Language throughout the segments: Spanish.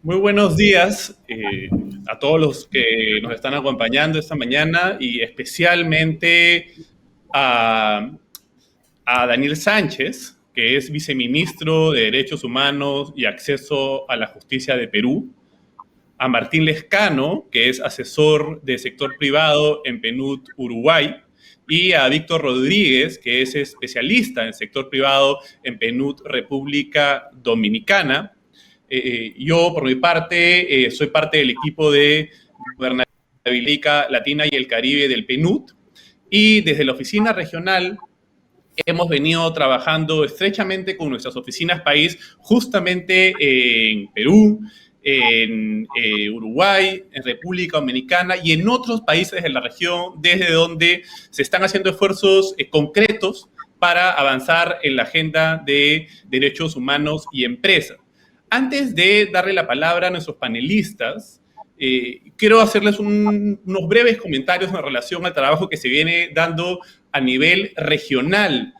Muy buenos días a todos los que nos están acompañando esta mañana y especialmente a, a Daniel Sánchez, que es viceministro de Derechos Humanos y Acceso a la Justicia de Perú, a Martín Lescano, que es asesor de sector privado en PNUD Uruguay, y a Víctor Rodríguez, que es especialista en sector privado en PNUD República Dominicana. Yo, por mi parte, soy parte del equipo de Gobernabilidad Latina y el Caribe del PNUD, y desde la oficina regional hemos venido trabajando estrechamente con nuestras oficinas país, justamente en Perú, en Uruguay, en República Dominicana y en otros países de la región, desde donde se están haciendo esfuerzos concretos para avanzar en la agenda de derechos humanos y empresas. Antes de darle la palabra a nuestros panelistas, quiero hacerles unos breves comentarios en relación al trabajo que se viene dando a nivel regional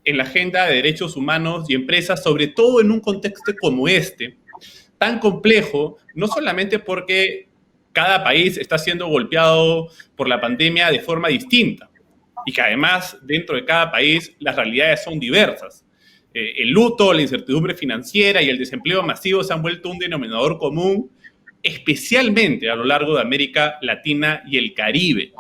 en la agenda de derechos humanos y empresas, sobre todo en un contexto como este, tan complejo, no solamente porque cada país está siendo golpeado por la pandemia de forma distinta y que además dentro de cada país las realidades son diversas. El luto, la incertidumbre financiera y el desempleo masivo se han vuelto un denominador común, especialmente a lo largo de América Latina y el Caribe.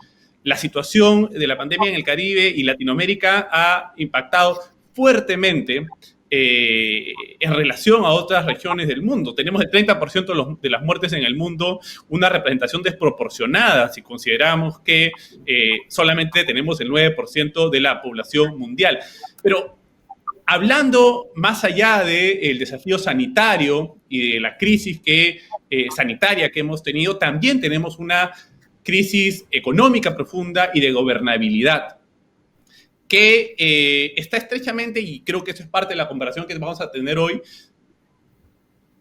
La situación de la pandemia en el Caribe y Latinoamérica ha impactado fuertemente en relación a otras regiones del mundo. Tenemos el 30% de las muertes en el mundo, una representación desproporcionada si consideramos que solamente tenemos el 9% de la población mundial. Pero hablando más allá del desafío sanitario y de la crisis sanitaria que hemos tenido, también tenemos una crisis económica profunda y de gobernabilidad que está estrechamente, y creo que eso es parte de la comparación que vamos a tener hoy,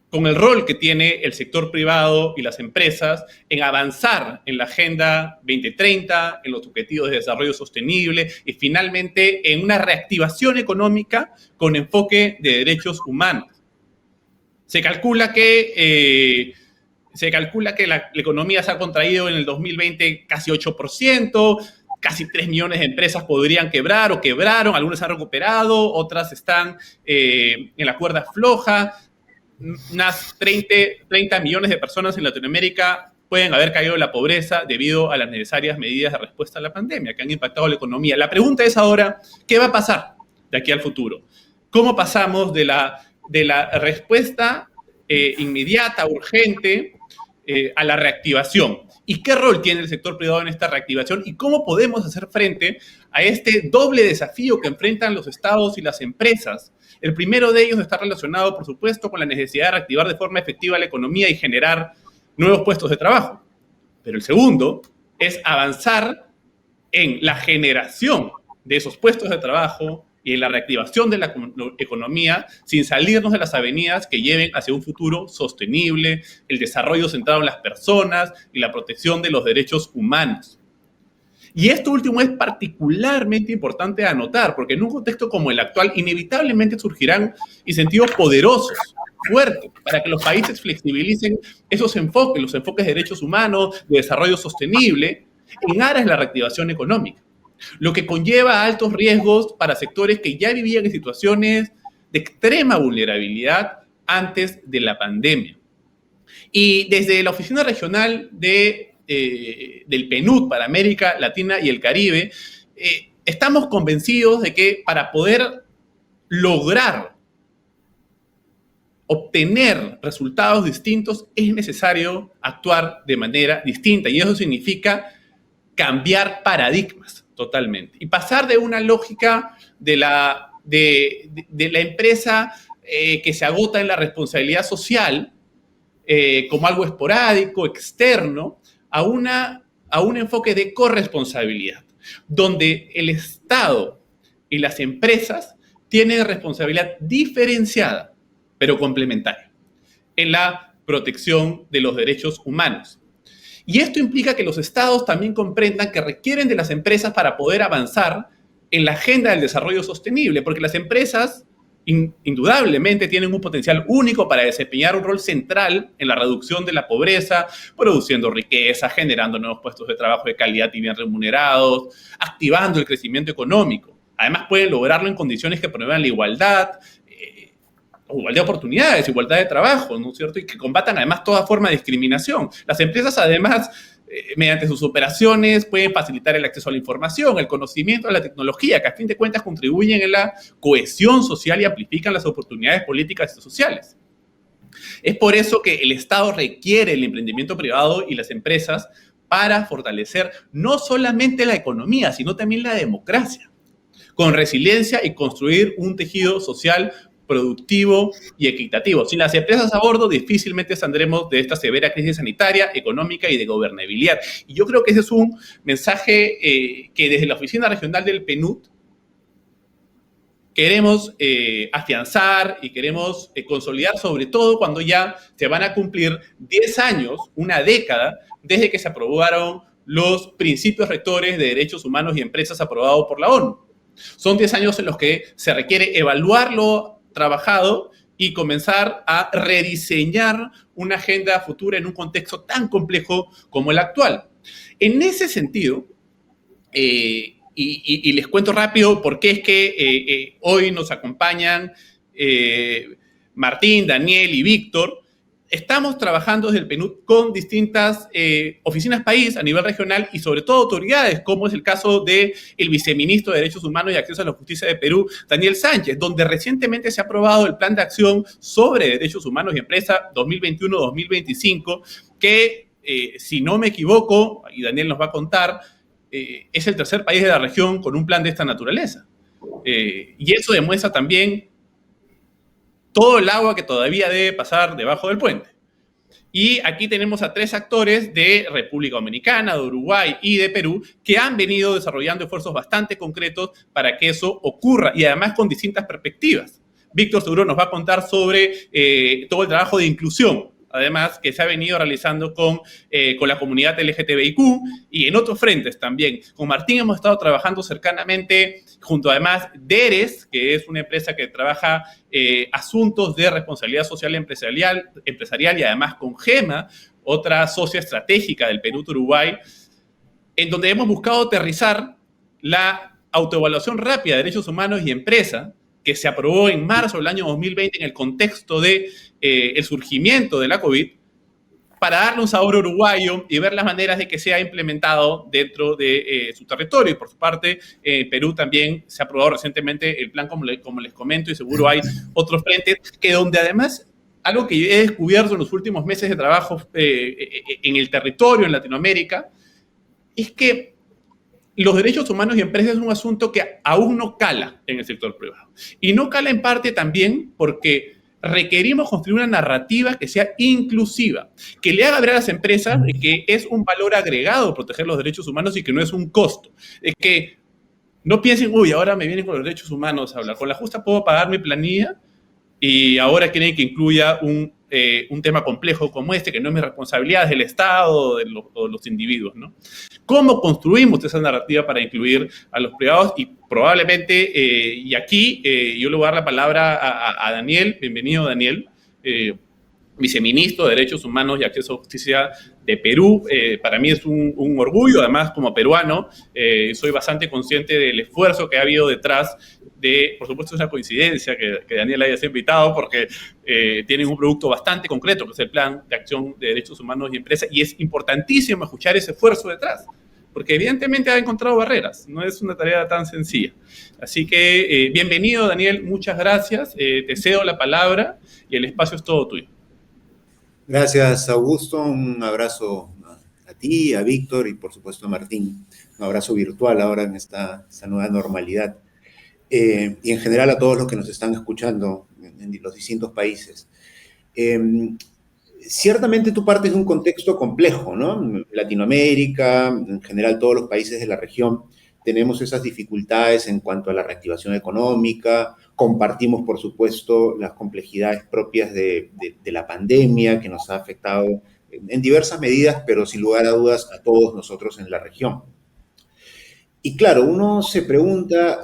con el rol que tiene el sector privado y las empresas en avanzar en la Agenda 2030, en los objetivos de desarrollo sostenible y finalmente en una reactivación económica con enfoque de derechos humanos. Se calcula que la economía se ha contraído en el 2020 casi 8%, casi 3 millones de empresas podrían quebrar o quebraron, algunas han recuperado, otras están en la cuerda floja. Unas 30 millones de personas en Latinoamérica pueden haber caído en la pobreza debido a las necesarias medidas de respuesta a la pandemia que han impactado la economía. La pregunta es ahora, ¿qué va a pasar de aquí al futuro? ¿Cómo pasamos de la respuesta inmediata, urgente, a la reactivación? ¿Y qué rol tiene el sector privado en esta reactivación? ¿Y cómo podemos hacer frente a este doble desafío que enfrentan los estados y las empresas? El primero de ellos está relacionado, por supuesto, con la necesidad de reactivar de forma efectiva la economía y generar nuevos puestos de trabajo. Pero el segundo es avanzar en la generación de esos puestos de trabajo y en la reactivación de la economía sin salirnos de las avenidas que lleven hacia un futuro sostenible, el desarrollo centrado en las personas y la protección de los derechos humanos. Y esto último es particularmente importante anotar, porque en un contexto como el actual, inevitablemente surgirán incentivos poderosos, fuertes, para que los países flexibilicen esos enfoques, los enfoques de derechos humanos, de desarrollo sostenible, en aras de la reactivación económica, lo que conlleva altos riesgos para sectores que ya vivían en situaciones de extrema vulnerabilidad antes de la pandemia. Y desde la Oficina Regional del PNUD para América Latina y el Caribe, estamos convencidos de que para poder lograr obtener resultados distintos es necesario actuar de manera distinta, y eso significa cambiar paradigmas totalmente y pasar de una lógica de la empresa que se agota en la responsabilidad social como algo esporádico, externo, a un enfoque de corresponsabilidad, donde el Estado y las empresas tienen responsabilidad diferenciada, pero complementaria, en la protección de los derechos humanos. Y esto implica que los estados también comprendan que requieren de las empresas para poder avanzar en la agenda del desarrollo sostenible, porque las empresas indudablemente tienen un potencial único para desempeñar un rol central en la reducción de la pobreza, produciendo riqueza, generando nuevos puestos de trabajo de calidad y bien remunerados, activando el crecimiento económico. Además, pueden lograrlo en condiciones que promuevan la igualdad de oportunidades, igualdad de trabajo, ¿no es cierto? Y que combatan además toda forma de discriminación. Las empresas además, mediante sus operaciones, pueden facilitar el acceso a la información, el conocimiento, a la tecnología, que a fin de cuentas contribuyen en la cohesión social y amplifican las oportunidades políticas y sociales. Es por eso que el Estado requiere el emprendimiento privado y las empresas para fortalecer no solamente la economía, sino también la democracia, con resiliencia y construir un tejido social productivo y equitativo. Sin las empresas a bordo, difícilmente saldremos de esta severa crisis sanitaria, económica y de gobernabilidad. Y yo creo que ese es un mensaje que desde la Oficina Regional del PNUD queremos afianzar y queremos consolidar, sobre todo cuando ya se van a cumplir 10 años, una década, desde que se aprobaron los principios rectores de derechos humanos y empresas aprobados por la ONU. Son 10 años en los que se requiere evaluar lo trabajado y comenzar a rediseñar una agenda futura en un contexto tan complejo como el actual. En ese sentido, y les cuento rápido por qué es que hoy nos acompañan Martín, Daniel y Víctor. Estamos trabajando desde el PNUD con distintas oficinas país a nivel regional y sobre todo autoridades, como es el caso del viceministro de Derechos Humanos y Acceso a la Justicia de Perú, Daniel Sánchez, donde recientemente se ha aprobado el Plan de Acción sobre Derechos Humanos y Empresa 2021-2025, que, si no me equivoco, y Daniel nos va a contar, es el tercer país de la región con un plan de esta naturaleza. Y eso demuestra también todo el agua que todavía debe pasar debajo del puente. Y aquí tenemos a 3 actores de República Dominicana, de Uruguay y de Perú que han venido desarrollando esfuerzos bastante concretos para que eso ocurra y además con distintas perspectivas. Víctor seguro nos va a contar sobre todo el trabajo de inclusión, además, que se ha venido realizando con la comunidad LGTBIQ y en otros frentes también. Con Martín hemos estado trabajando cercanamente junto además DERES, que es una empresa que trabaja asuntos de responsabilidad social empresarial y además con GEMA, otra socia estratégica del Perú-Uruguay, en donde hemos buscado aterrizar la autoevaluación rápida de derechos humanos y empresa, que se aprobó en marzo del año 2020 en el contexto de el surgimiento de la COVID, para darle un sabor uruguayo y ver las maneras de que sea implementado dentro de su territorio. Y por su parte, Perú también se ha aprobado recientemente el plan, como les comento, y seguro hay otros frentes, que donde además, algo que he descubierto en los últimos meses de trabajo en el territorio, en Latinoamérica, es que los derechos humanos y empresas es un asunto que aún no cala en el sector privado. Y no cala en parte también porque requerimos construir una narrativa que sea inclusiva, que le haga ver a las empresas que es un valor agregado proteger los derechos humanos y que no es un costo. Es que no piensen, uy, ahora me vienen con los derechos humanos a hablar. Con la justa puedo pagar mi planilla y ahora quieren que incluya un tema complejo como este, que no es mi responsabilidad, es del Estado o de los individuos, ¿no? ¿Cómo construimos esa narrativa para incluir a los privados? Y probablemente, y aquí yo le voy a dar la palabra a Daniel. Bienvenido, Daniel, viceministro de Derechos Humanos y Acceso a Justicia de Perú. Para mí es un orgullo, además, como peruano, soy bastante consciente del esfuerzo que ha habido detrás de, por supuesto, es una coincidencia que Daniel haya sido invitado porque tienen un producto bastante concreto, que es el Plan de Acción de Derechos Humanos y Empresas, y es importantísimo escuchar ese esfuerzo detrás, porque evidentemente ha encontrado barreras, no es una tarea tan sencilla. Así que, bienvenido, Daniel, muchas gracias, te cedo la palabra y el espacio es todo tuyo. Gracias, Augusto. Un abrazo a ti, a Víctor y por supuesto a Martín. Un abrazo virtual ahora en esta nueva normalidad. Y en general a todos los que nos están escuchando en los distintos países. Ciertamente tú partes de un contexto complejo, ¿no? Latinoamérica, en general todos los países de la región, tenemos esas dificultades en cuanto a la reactivación económica, compartimos, por supuesto, las complejidades propias de la pandemia que nos ha afectado en diversas medidas, pero sin lugar a dudas a todos nosotros en la región. Y claro, uno se pregunta,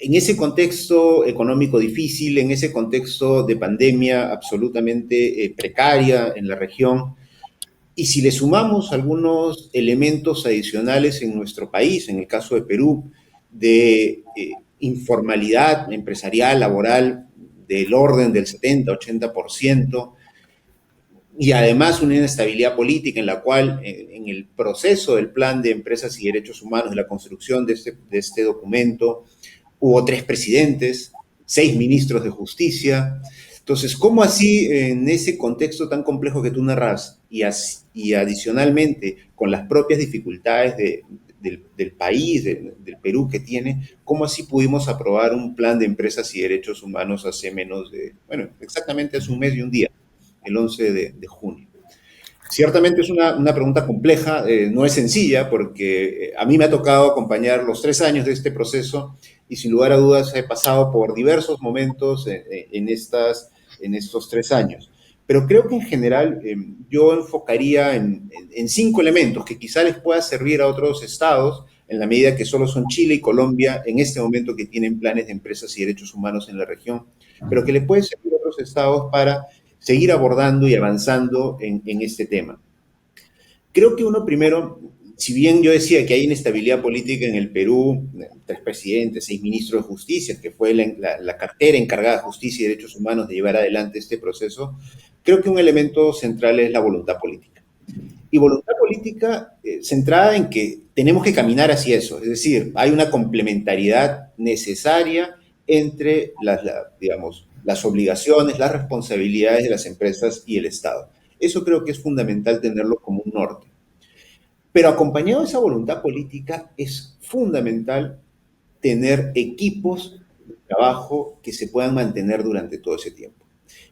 En ese contexto económico difícil, en ese contexto de pandemia absolutamente precaria en la región, y si le sumamos algunos elementos adicionales en nuestro país, en el caso de Perú, de informalidad empresarial, laboral, del orden del 70-80%, y además una inestabilidad política en la cual en el proceso del Plan de Empresas y Derechos Humanos, de la construcción de este documento, hubo 3 presidentes, 6 ministros de justicia. Entonces, ¿cómo así en ese contexto tan complejo que tú narras y adicionalmente con las propias dificultades del país, del Perú que tiene, cómo así pudimos aprobar un plan de empresas y derechos humanos hace menos de, bueno, exactamente hace un mes y un día, el 11 de junio? Ciertamente es una pregunta compleja, no es sencilla, porque a mí me ha tocado acompañar los 3 años de este proceso y sin lugar a dudas he pasado por diversos momentos en estos 3 años. Pero creo que en general yo enfocaría en 5 elementos que quizá les pueda servir a otros estados, en la medida que solo son Chile y Colombia en este momento que tienen planes de empresas y derechos humanos en la región, pero que le puede servir a otros estados para seguir abordando y avanzando en este tema. Creo que uno primero, si bien yo decía que hay inestabilidad política en el Perú, 3 presidentes, 6 ministros de justicia, que fue la cartera encargada de justicia y derechos humanos de llevar adelante este proceso, creo que un elemento central es la voluntad política. Y voluntad política centrada en que tenemos que caminar hacia eso, es decir, hay una complementariedad necesaria entre digamos, las obligaciones, las responsabilidades de las empresas y el Estado. Eso creo que es fundamental tenerlo como un norte. Pero acompañado de esa voluntad política es fundamental tener equipos de trabajo que se puedan mantener durante todo ese tiempo.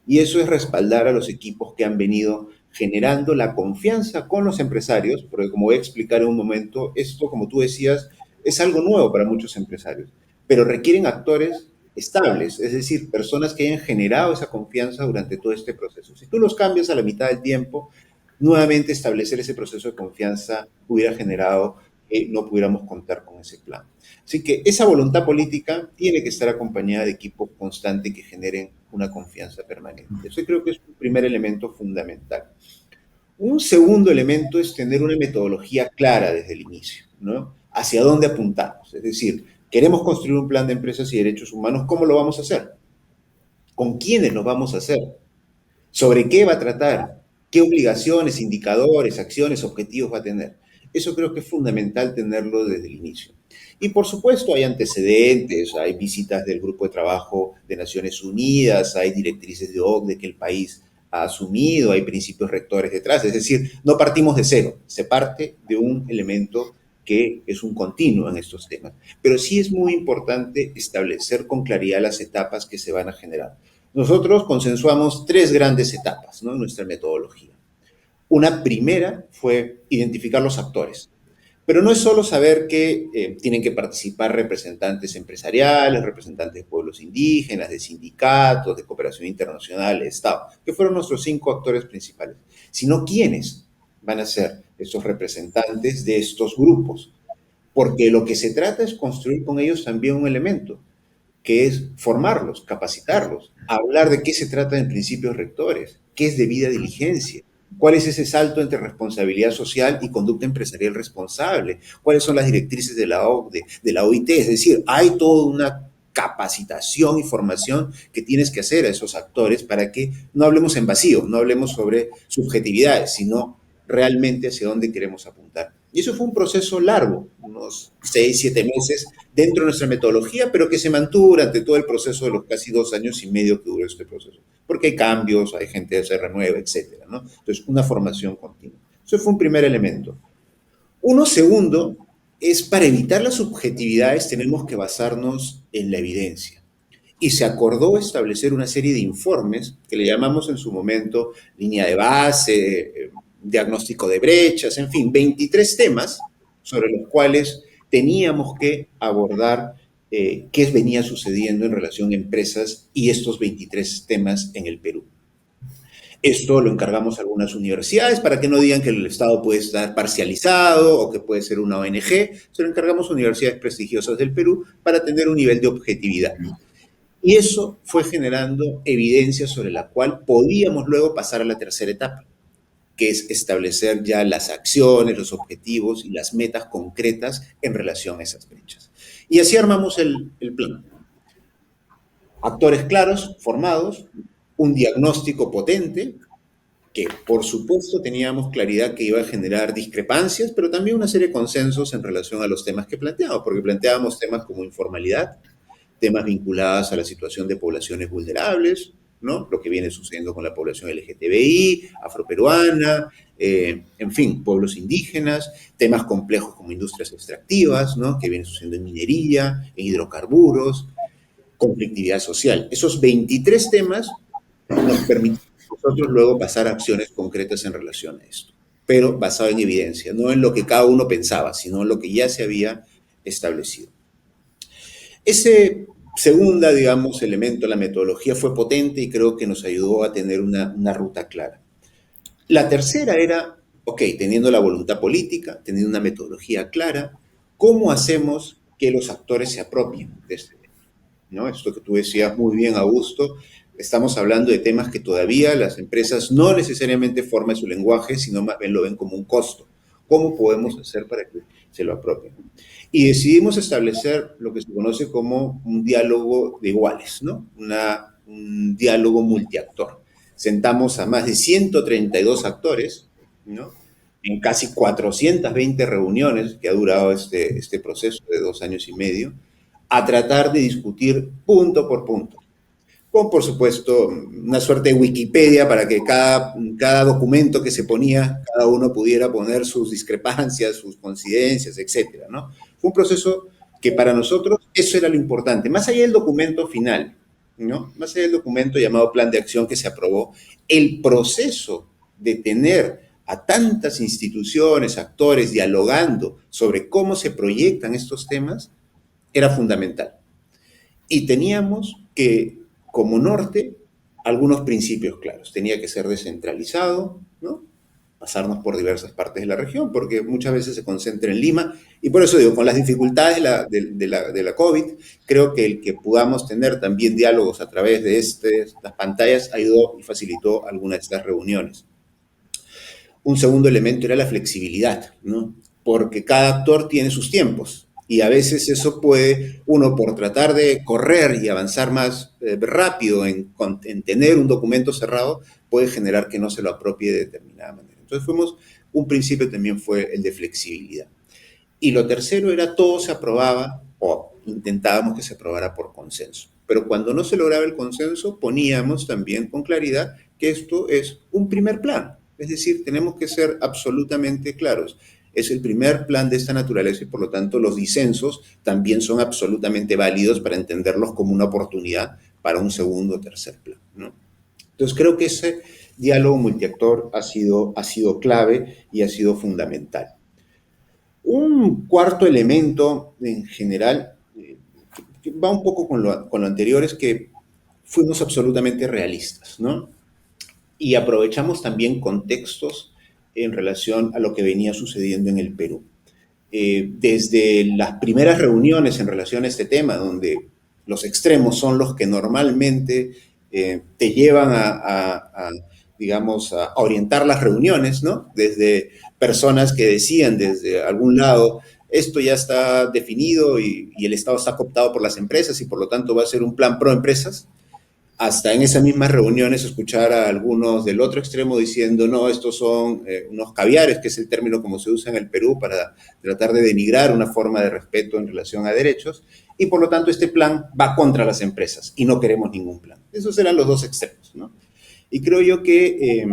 Y eso es respaldar a los equipos que han venido generando la confianza con los empresarios, porque como voy a explicar en un momento, esto, como tú decías, es algo nuevo para muchos empresarios, pero requieren actores estables, es decir, personas que hayan generado esa confianza durante todo este proceso. Si tú los cambias a la mitad del tiempo, nuevamente establecer ese proceso de confianza hubiera generado que no pudiéramos contar con ese plan. Así que esa voluntad política tiene que estar acompañada de equipos constantes que generen una confianza permanente. Eso creo que es un primer elemento fundamental. Un segundo elemento es tener una metodología clara desde el inicio, ¿no? Hacia dónde apuntamos. Es decir, queremos construir un plan de empresas y derechos humanos, ¿cómo lo vamos a hacer? ¿Con quiénes lo vamos a hacer? ¿Sobre qué va a tratar? ¿Qué obligaciones, indicadores, acciones, objetivos va a tener? Eso creo que es fundamental tenerlo desde el inicio. Y por supuesto hay antecedentes, hay visitas del Grupo de Trabajo de Naciones Unidas, hay directrices de OCDE que el país ha asumido, hay principios rectores detrás, es decir, no partimos de cero, se parte de un elemento que es un continuo en estos temas. Pero sí es muy importante establecer con claridad las etapas que se van a generar. Nosotros consensuamos 3 grandes etapas, ¿no?, en nuestra metodología. Una primera fue identificar los actores. Pero no es solo saber que tienen que participar representantes empresariales, representantes de pueblos indígenas, de sindicatos, de cooperación internacional, de Estado, que fueron nuestros 5 actores principales, sino quiénes van a ser esos representantes de estos grupos. Porque lo que se trata es construir con ellos también un elemento, que es formarlos, capacitarlos, hablar de qué se trata en principios rectores, qué es debida diligencia, cuál es ese salto entre responsabilidad social y conducta empresarial responsable, cuáles son las directrices de la OCDE, de la OIT, es decir, hay toda una capacitación y formación que tienes que hacer a esos actores para que no hablemos en vacío, no hablemos sobre subjetividades, sino realmente hacia dónde queremos apuntar. Y eso fue un proceso largo, unos 6, 7 meses dentro de nuestra metodología, pero que se mantuvo durante todo el proceso de los casi 2 años y medio que duró este proceso. Porque hay cambios, hay gente que se renueva, etcétera, ¿no? Entonces, una formación continua. Eso fue un primer elemento. Uno segundo es para evitar las subjetividades tenemos que basarnos en la evidencia. Y se acordó establecer una serie de informes que le llamamos en su momento línea de base, diagnóstico de brechas, en fin, 23 temas sobre los cuales teníamos que abordar qué venía sucediendo en relación a empresas y estos 23 temas en el Perú. Esto lo encargamos a algunas universidades para que no digan que el Estado puede estar parcializado o que puede ser una ONG. Se lo encargamos a universidades prestigiosas del Perú para tener un nivel de objetividad. Y eso fue generando evidencia sobre la cual podíamos luego pasar a la tercera etapa, que es establecer ya las acciones, los objetivos y las metas concretas en relación a esas brechas. Y así armamos el plan. Actores claros, formados, un diagnóstico potente, que por supuesto teníamos claridad que iba a generar discrepancias, pero también una serie de consensos en relación a los temas que planteábamos, porque planteábamos temas como informalidad, temas vinculados a la situación de poblaciones vulnerables, ¿no? Lo que viene sucediendo con la población LGTBI, afroperuana, en fin, pueblos indígenas, temas complejos como industrias extractivas, ¿no? Que viene sucediendo en minería, en hidrocarburos, conflictividad social. Esos 23 temas nos permiten nosotros luego pasar a acciones concretas en relación a esto, pero basado en evidencia, no en lo que cada uno pensaba, sino en lo que ya se había establecido. Ese segunda, digamos, elemento, la metodología fue potente y creo que nos ayudó a tener una ruta clara. La tercera era, ok, teniendo la voluntad política, teniendo una metodología clara, ¿cómo hacemos que los actores se apropien de este tema? ¿No? Esto que tú decías muy bien, Augusto, estamos hablando de temas que todavía las empresas no necesariamente forman su lenguaje, sino más bien lo ven como un costo. ¿Cómo podemos hacer para que se lo apropien? Y decidimos establecer lo que se conoce como un diálogo de iguales, ¿no? Un diálogo multiactor. Sentamos a más de 132 actores, ¿no? En casi 420 reuniones que ha durado este proceso de 2 años y medio, a tratar de discutir punto por punto. Con, por supuesto, una suerte de Wikipedia para que cada documento que se ponía, cada uno pudiera poner sus discrepancias, sus coincidencias, etcétera, ¿no? Fue un proceso que para nosotros eso era lo importante, más allá del documento final, ¿no? Más allá del documento llamado Plan de Acción que se aprobó, el proceso de tener a tantas instituciones, actores dialogando sobre cómo se proyectan estos temas era fundamental. Y teníamos que, como norte, algunos principios claros. Tenía que ser descentralizado, ¿no? Pasarnos por diversas partes de la región, porque muchas veces se concentra en Lima. Y por eso digo, con las dificultades de la COVID, creo que el que podamos tener también diálogos a través de estas pantallas ayudó y facilitó algunas de estas reuniones. Un segundo elemento era la flexibilidad, ¿no? Porque cada actor tiene sus tiempos y a veces eso puede, uno por tratar de correr y avanzar más rápido en tener un documento cerrado, puede generar que no se lo apropie de determinada manera. Entonces un principio también fue el de flexibilidad. Y lo tercero era todo se aprobaba o intentábamos que se aprobara por consenso. Pero cuando no se lograba el consenso, poníamos también con claridad que esto es un primer plan. Es decir, tenemos que ser absolutamente claros. Es el primer plan de esta naturaleza y por lo tanto los disensos también son absolutamente válidos para entenderlos como una oportunidad para un segundo o tercer plan, ¿no? Entonces creo que ese diálogo multiactor ha sido clave y ha sido fundamental. Un cuarto elemento en general, que va un poco con lo anterior, es que fuimos absolutamente realistas, ¿no? Y aprovechamos también contextos en relación a lo que venía sucediendo en el Perú. Desde las primeras reuniones en relación a este tema, donde los extremos son los que normalmente te llevan digamos, a orientar las reuniones, ¿no? Desde personas que decían desde algún lado, esto ya está definido y el Estado está cooptado por las empresas y por lo tanto va a ser un plan pro empresas, hasta en esas mismas reuniones escuchar a algunos del otro extremo diciendo, no, estos son unos caviares, que es el término como se usa en el Perú para tratar de denigrar una forma de respeto en relación a derechos, y por lo tanto este plan va contra las empresas y no queremos ningún plan. Esos eran los dos extremos, ¿no? Y creo yo que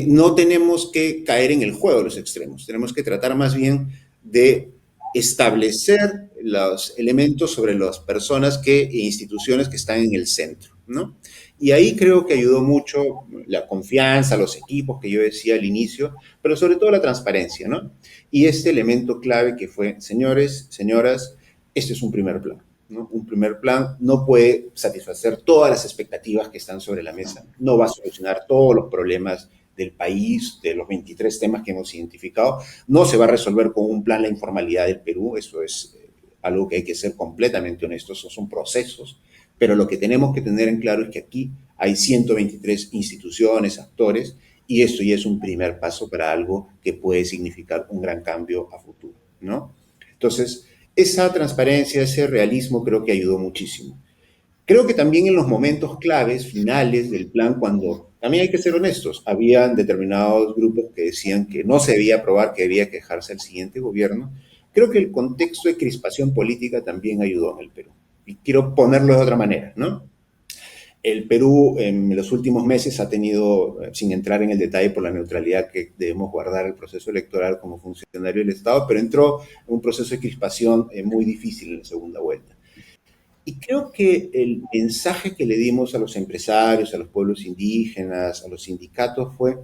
no tenemos que caer en el juego de los extremos, tenemos que tratar más bien de establecer los elementos sobre las personas e instituciones que están en el centro, ¿no? Y ahí creo que ayudó mucho la confianza, los equipos que yo decía al inicio, pero sobre todo la transparencia, ¿no? Y este elemento clave que fue, señores, señoras, este es un primer plan. ¿no? Un primer plan no puede satisfacer todas las expectativas que están sobre la mesa, no va a solucionar todos los problemas del país, de los 23 temas que hemos identificado, no se va a resolver con un plan la informalidad del Perú, eso es algo que hay que ser completamente honestos, esos son procesos, pero lo que tenemos que tener en claro es que aquí hay 123 instituciones, actores, y esto ya es un primer paso para algo que puede significar un gran cambio a futuro, ¿no? Entonces, esa transparencia, ese realismo creo que ayudó muchísimo. Creo que también en los momentos claves, finales del plan, cuando también hay que ser honestos, habían determinados grupos que decían que no se debía aprobar, que debía quejarse al siguiente gobierno, creo que el contexto de crispación política también ayudó en el Perú. Y quiero ponerlo de otra manera, ¿no? El Perú en los últimos meses ha tenido, sin entrar en el detalle por la neutralidad que debemos guardar el proceso electoral como funcionario del Estado, pero entró en un proceso de crispación muy difícil en la segunda vuelta. Y creo que el mensaje que le dimos a los empresarios, a los pueblos indígenas, a los sindicatos fue,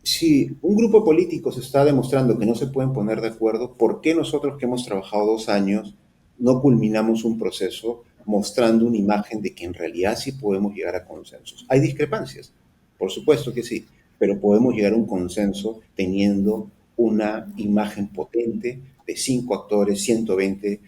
si un grupo político se está demostrando que no se pueden poner de acuerdo, ¿por qué nosotros que hemos trabajado 2 años no culminamos un proceso mostrando una imagen de que en realidad sí podemos llegar a consensos? Hay discrepancias, por supuesto que sí, pero podemos llegar a un consenso teniendo una imagen potente de 5 actores, 120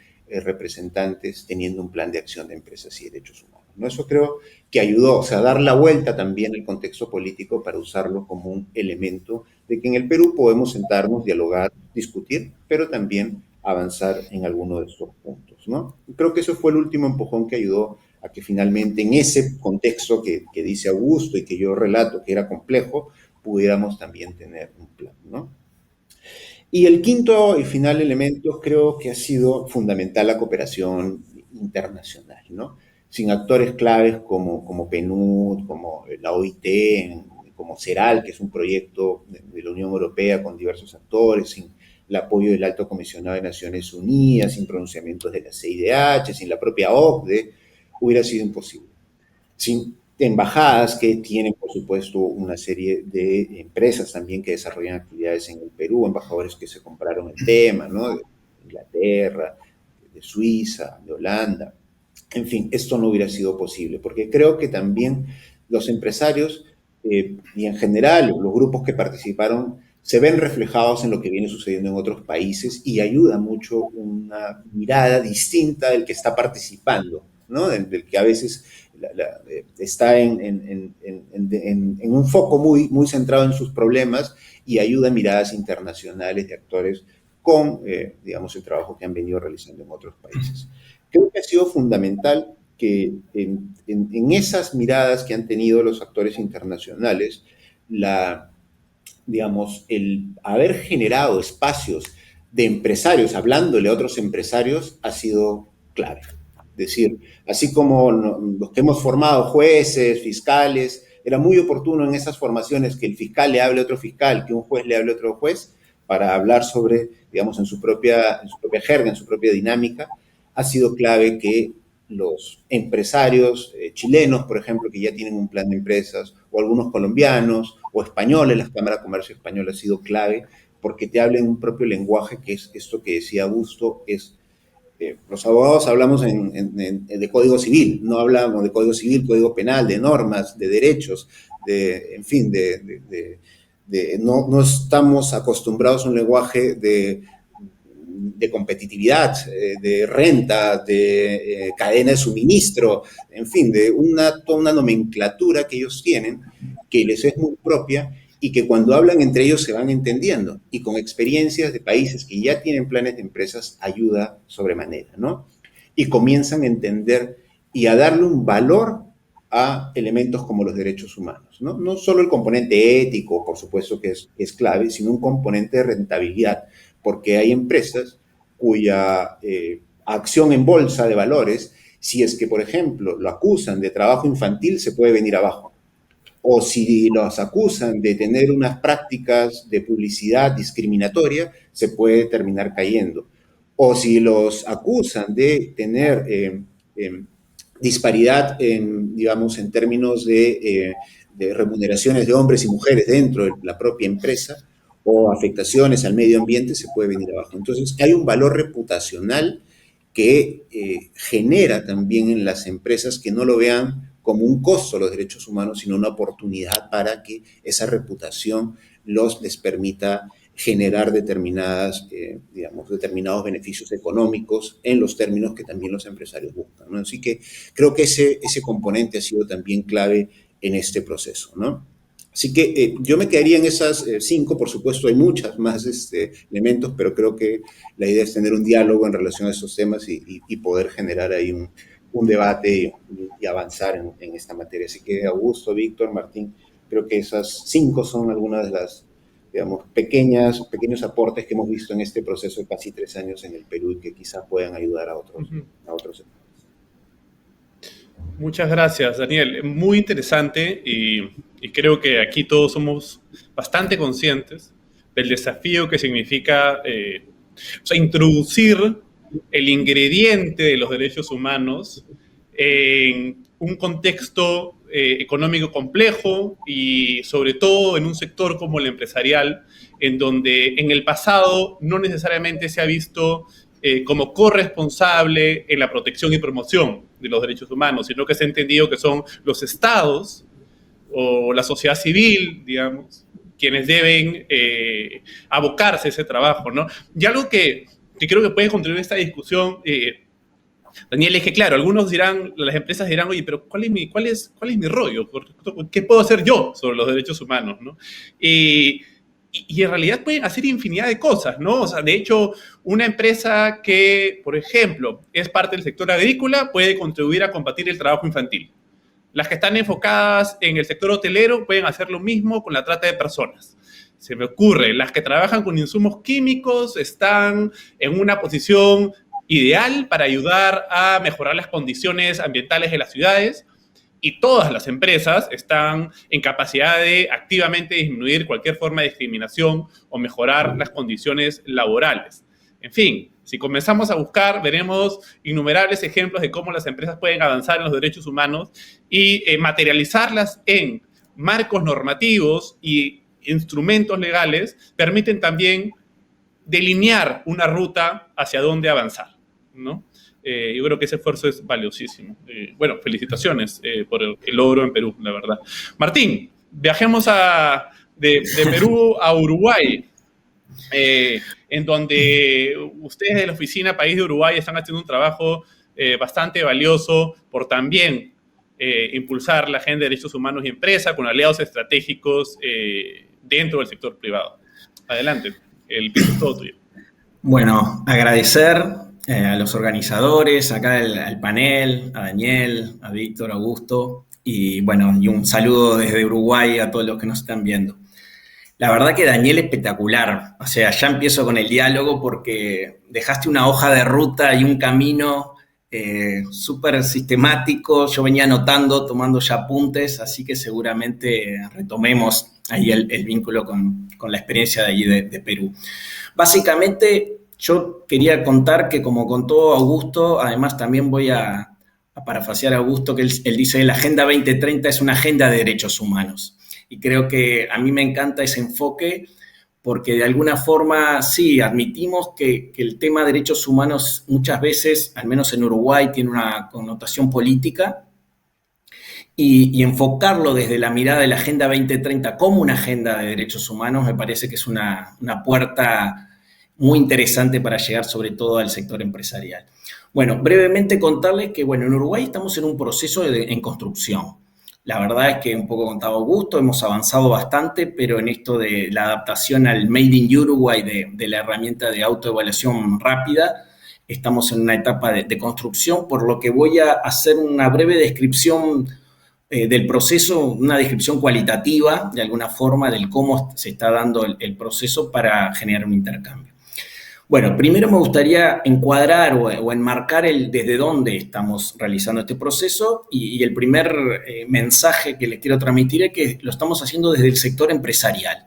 representantes, teniendo un plan de acción de empresas y derechos humanos, ¿no? Eso creo que ayudó, o sea, dar la vuelta también al contexto político para usarlo como un elemento de que en el Perú podemos sentarnos, dialogar, discutir, pero también avanzar en alguno de estos puntos, ¿no? Y creo que eso fue el último empujón que ayudó a que finalmente en ese contexto que dice Augusto y que yo relato que era complejo, pudiéramos también tener un plan, ¿no? Y el quinto y final elemento creo que ha sido fundamental la cooperación internacional, ¿no? Sin actores claves como PNUD, como la OIT, como CERAL, que es un proyecto de la Unión Europea con diversos actores, sin el apoyo del Alto Comisionado de Naciones Unidas, sin pronunciamientos de la CIDH, sin la propia OCDE, hubiera sido imposible. Sin embajadas que tienen, por supuesto, una serie de empresas también que desarrollan actividades en el Perú, embajadores que se compraron el tema, ¿no? De Inglaterra, de Suiza, de Holanda. En fin, esto no hubiera sido posible, porque creo que también los empresarios y en general los grupos que participaron se ven reflejados en lo que viene sucediendo en otros países y ayuda mucho una mirada distinta del que está participando, ¿no? Del que a veces está en un foco muy centrado en sus problemas y ayuda a miradas internacionales de actores con, digamos, el trabajo que han venido realizando en otros países. Creo que ha sido fundamental que en esas miradas que han tenido los actores internacionales, digamos, el haber generado espacios de empresarios hablándole a otros empresarios ha sido clave. Es decir, así como los que hemos formado jueces, fiscales, era muy oportuno en esas formaciones que el fiscal le hable a otro fiscal, que un juez le hable a otro juez, para hablar sobre, digamos, en su propia jerga, en su propia dinámica. Ha sido clave que los empresarios chilenos, por ejemplo, que ya tienen un plan de empresas, o algunos colombianos, o españoles, la Cámara de Comercio Española ha sido clave, porque te hablen un propio lenguaje, que es esto que decía Augusto, es los abogados hablamos de código civil, no hablamos de código civil, código penal, de normas, de derechos, en fin, no estamos acostumbrados a un lenguaje de competitividad, de renta, de cadena de suministro, en fin, de toda una nomenclatura que ellos tienen, que les es muy propia y que cuando hablan entre ellos se van entendiendo y con experiencias de países que ya tienen planes de empresas ayuda sobremanera, ¿no? Y comienzan a entender y a darle un valor a elementos como los derechos humanos, ¿no? No solo el componente ético, por supuesto que es clave, sino un componente de rentabilidad, porque hay empresas cuya acción en bolsa de valores, si es que, por ejemplo, lo acusan de trabajo infantil, se puede venir abajo. O si los acusan de tener unas prácticas de publicidad discriminatoria, se puede terminar cayendo. O si los acusan de tener disparidad digamos, en términos de remuneraciones de hombres y mujeres dentro de la propia empresa, o afectaciones al medio ambiente, se puede venir abajo. Entonces, hay un valor reputacional que genera también en las empresas que no lo vean como un costo los derechos humanos, sino una oportunidad para que esa reputación les permita generar determinados beneficios económicos en los términos que también los empresarios buscan, ¿no? Así que creo que ese componente ha sido también clave en este proceso, ¿no? Así que yo me quedaría en esas 5, por supuesto hay muchas más elementos, pero creo que la idea es tener un diálogo en relación a estos temas y poder generar ahí un debate y avanzar en esta materia. Así que Augusto, Víctor, Martín, creo que esas 5 son algunas de las, digamos, pequeños aportes que hemos visto en este proceso de casi 3 años en el Perú y que quizás puedan ayudar a otros sectores. Muchas gracias, Daniel. Muy interesante y creo que aquí todos somos bastante conscientes del desafío que significa introducir el ingrediente de los derechos humanos en un contexto económico complejo y sobre todo en un sector como el empresarial, en donde en el pasado no necesariamente se ha visto como corresponsable en la protección y promoción de los derechos humanos, sino que se ha entendido que son los estados o la sociedad civil, digamos, quienes deben abocarse a ese trabajo, ¿no? Y algo que creo que puede contribuir a esta discusión, Daniel, es que claro, algunos dirán, las empresas dirán, oye, pero ¿cuál es mi rollo? ¿Qué puedo hacer yo sobre los derechos humanos, ¿no? Y en realidad pueden hacer infinidad de cosas, ¿no? O sea, de hecho, una empresa que, por ejemplo, es parte del sector agrícola puede contribuir a combatir el trabajo infantil. Las que están enfocadas en el sector hotelero pueden hacer lo mismo con la trata de personas. Se me ocurre, las que trabajan con insumos químicos están en una posición ideal para ayudar a mejorar las condiciones ambientales de las ciudades, y todas las empresas están en capacidad de activamente disminuir cualquier forma de discriminación o mejorar las condiciones laborales. En fin, si comenzamos a buscar, veremos innumerables ejemplos de cómo las empresas pueden avanzar en los derechos humanos y materializarlas en marcos normativos y instrumentos legales permiten también delinear una ruta hacia dónde avanzar, ¿no? Yo creo que ese esfuerzo es valiosísimo. Bueno, felicitaciones por el logro en Perú, la verdad. Martín, viajemos de Perú a Uruguay, en donde ustedes de la Oficina País de Uruguay están haciendo un trabajo bastante valioso por también impulsar la agenda de derechos humanos y empresa con aliados estratégicos dentro del sector privado. Adelante, el piso es todo tuyo. Bueno, agradecer a los organizadores, acá al panel, a Daniel, a Víctor, a Augusto, y bueno, y un saludo desde Uruguay a todos los que nos están viendo. La verdad que Daniel es espectacular, o sea, ya empiezo con el diálogo porque dejaste una hoja de ruta y un camino súper sistemático. Yo venía anotando, tomando ya apuntes, así que seguramente retomemos ahí el vínculo con la experiencia de allí de Perú. Básicamente, yo quería contar que, como contó Augusto, además también voy a parafrasear a Augusto, que él dice que la Agenda 2030 es una agenda de derechos humanos. Y creo que a mí me encanta ese enfoque porque de alguna forma sí, admitimos que el tema de derechos humanos muchas veces, al menos en Uruguay, tiene una connotación política y enfocarlo desde la mirada de la Agenda 2030 como una agenda de derechos humanos me parece que es una puerta muy interesante para llegar sobre todo al sector empresarial. Bueno, brevemente contarles que, bueno, en Uruguay estamos en un proceso en construcción. La verdad es que un poco contaba Augusto, hemos avanzado bastante, pero en esto de la adaptación al Made in Uruguay de la herramienta de autoevaluación rápida, estamos en una etapa de construcción, por lo que voy a hacer una breve descripción del proceso, una descripción cualitativa, de alguna forma, del cómo se está dando el proceso para generar un intercambio. Bueno, primero me gustaría encuadrar o enmarcar desde dónde estamos realizando este proceso y el primer mensaje que les quiero transmitir es que lo estamos haciendo desde el sector empresarial.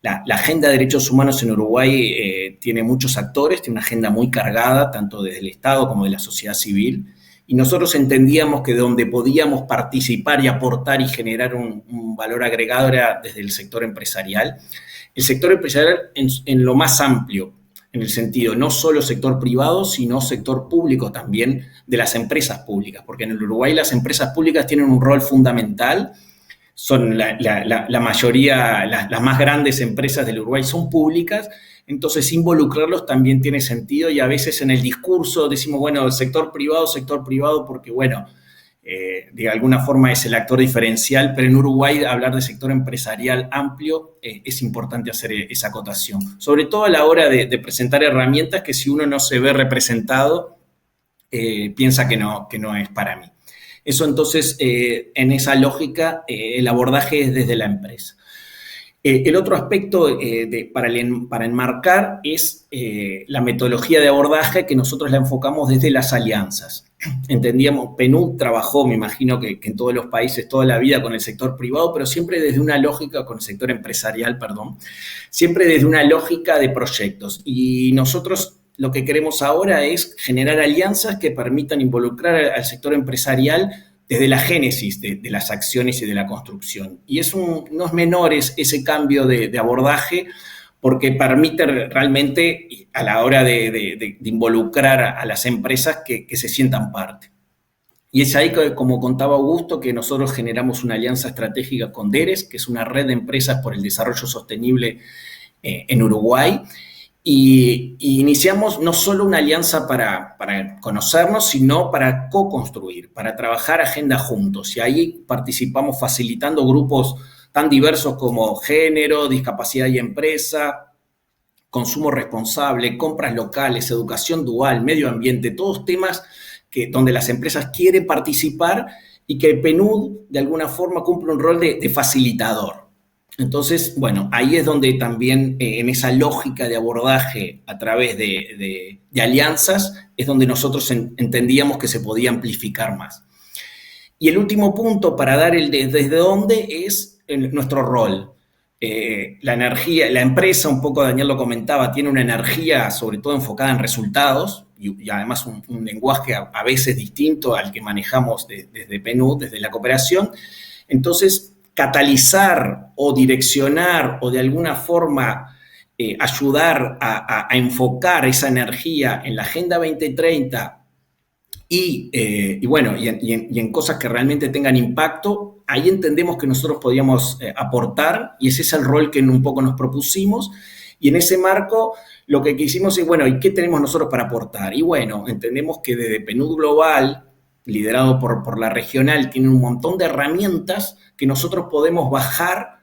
La agenda de derechos humanos en Uruguay tiene muchos actores, tiene una agenda muy cargada, tanto desde el Estado como de la sociedad civil, y nosotros entendíamos que donde podíamos participar y aportar y generar un valor agregado era desde el sector empresarial. El sector empresarial en lo más amplio, en el sentido no solo sector privado, sino sector público también de las empresas públicas, porque en el Uruguay las empresas públicas tienen un rol fundamental, son la mayoría, las más grandes empresas del Uruguay son públicas, entonces involucrarlos también tiene sentido y a veces en el discurso decimos, bueno, sector privado, porque bueno, de alguna forma es el actor diferencial, pero en Uruguay hablar de sector empresarial amplio es importante hacer esa acotación, sobre todo a la hora de presentar herramientas que si uno no se ve representado, piensa que no es para mí. Eso entonces, en esa lógica, el abordaje es desde la empresa. El otro aspecto para enmarcar es la metodología de abordaje que nosotros la enfocamos desde las alianzas. Entendíamos, PNUD trabajó, me imagino que en todos los países toda la vida con el sector privado, pero siempre desde una lógica, con el sector empresarial, perdón, siempre desde una lógica de proyectos. Y nosotros lo que queremos ahora es generar alianzas que permitan involucrar al sector empresarial desde la génesis de las acciones y de la construcción. Y no es menor ese cambio de abordaje porque permite realmente a la hora de involucrar a las empresas que se sientan parte. Y es ahí que, como contaba Augusto, que nosotros generamos una alianza estratégica con DERES, que es una red de empresas por el desarrollo sostenible en Uruguay, y iniciamos no solo una alianza para conocernos, sino para co-construir, para trabajar agenda juntos. Y ahí participamos facilitando grupos tan diversos como género, discapacidad y empresa, consumo responsable, compras locales, educación dual, medio ambiente, todos temas donde las empresas quieren participar y que el PNUD de alguna forma cumple un rol de facilitador. Entonces, bueno, ahí es donde también en esa lógica de abordaje a través de alianzas es donde nosotros entendíamos que se podía amplificar más. Y el último punto para dar desde dónde es nuestro rol. La energía, la empresa, un poco Daniel lo comentaba, tiene una energía sobre todo enfocada en resultados y además un lenguaje a veces distinto al que manejamos desde PNUD, desde la cooperación. Entonces, catalizar o direccionar o de alguna forma ayudar a enfocar esa energía en la Agenda 2030 y en cosas que realmente tengan impacto, ahí entendemos que nosotros podíamos aportar y ese es el rol que un poco nos propusimos y en ese marco lo que quisimos es, bueno, ¿y qué tenemos nosotros para aportar? Y bueno, entendemos que desde PNUD Global, liderado por la regional, tiene un montón de herramientas que nosotros podemos bajar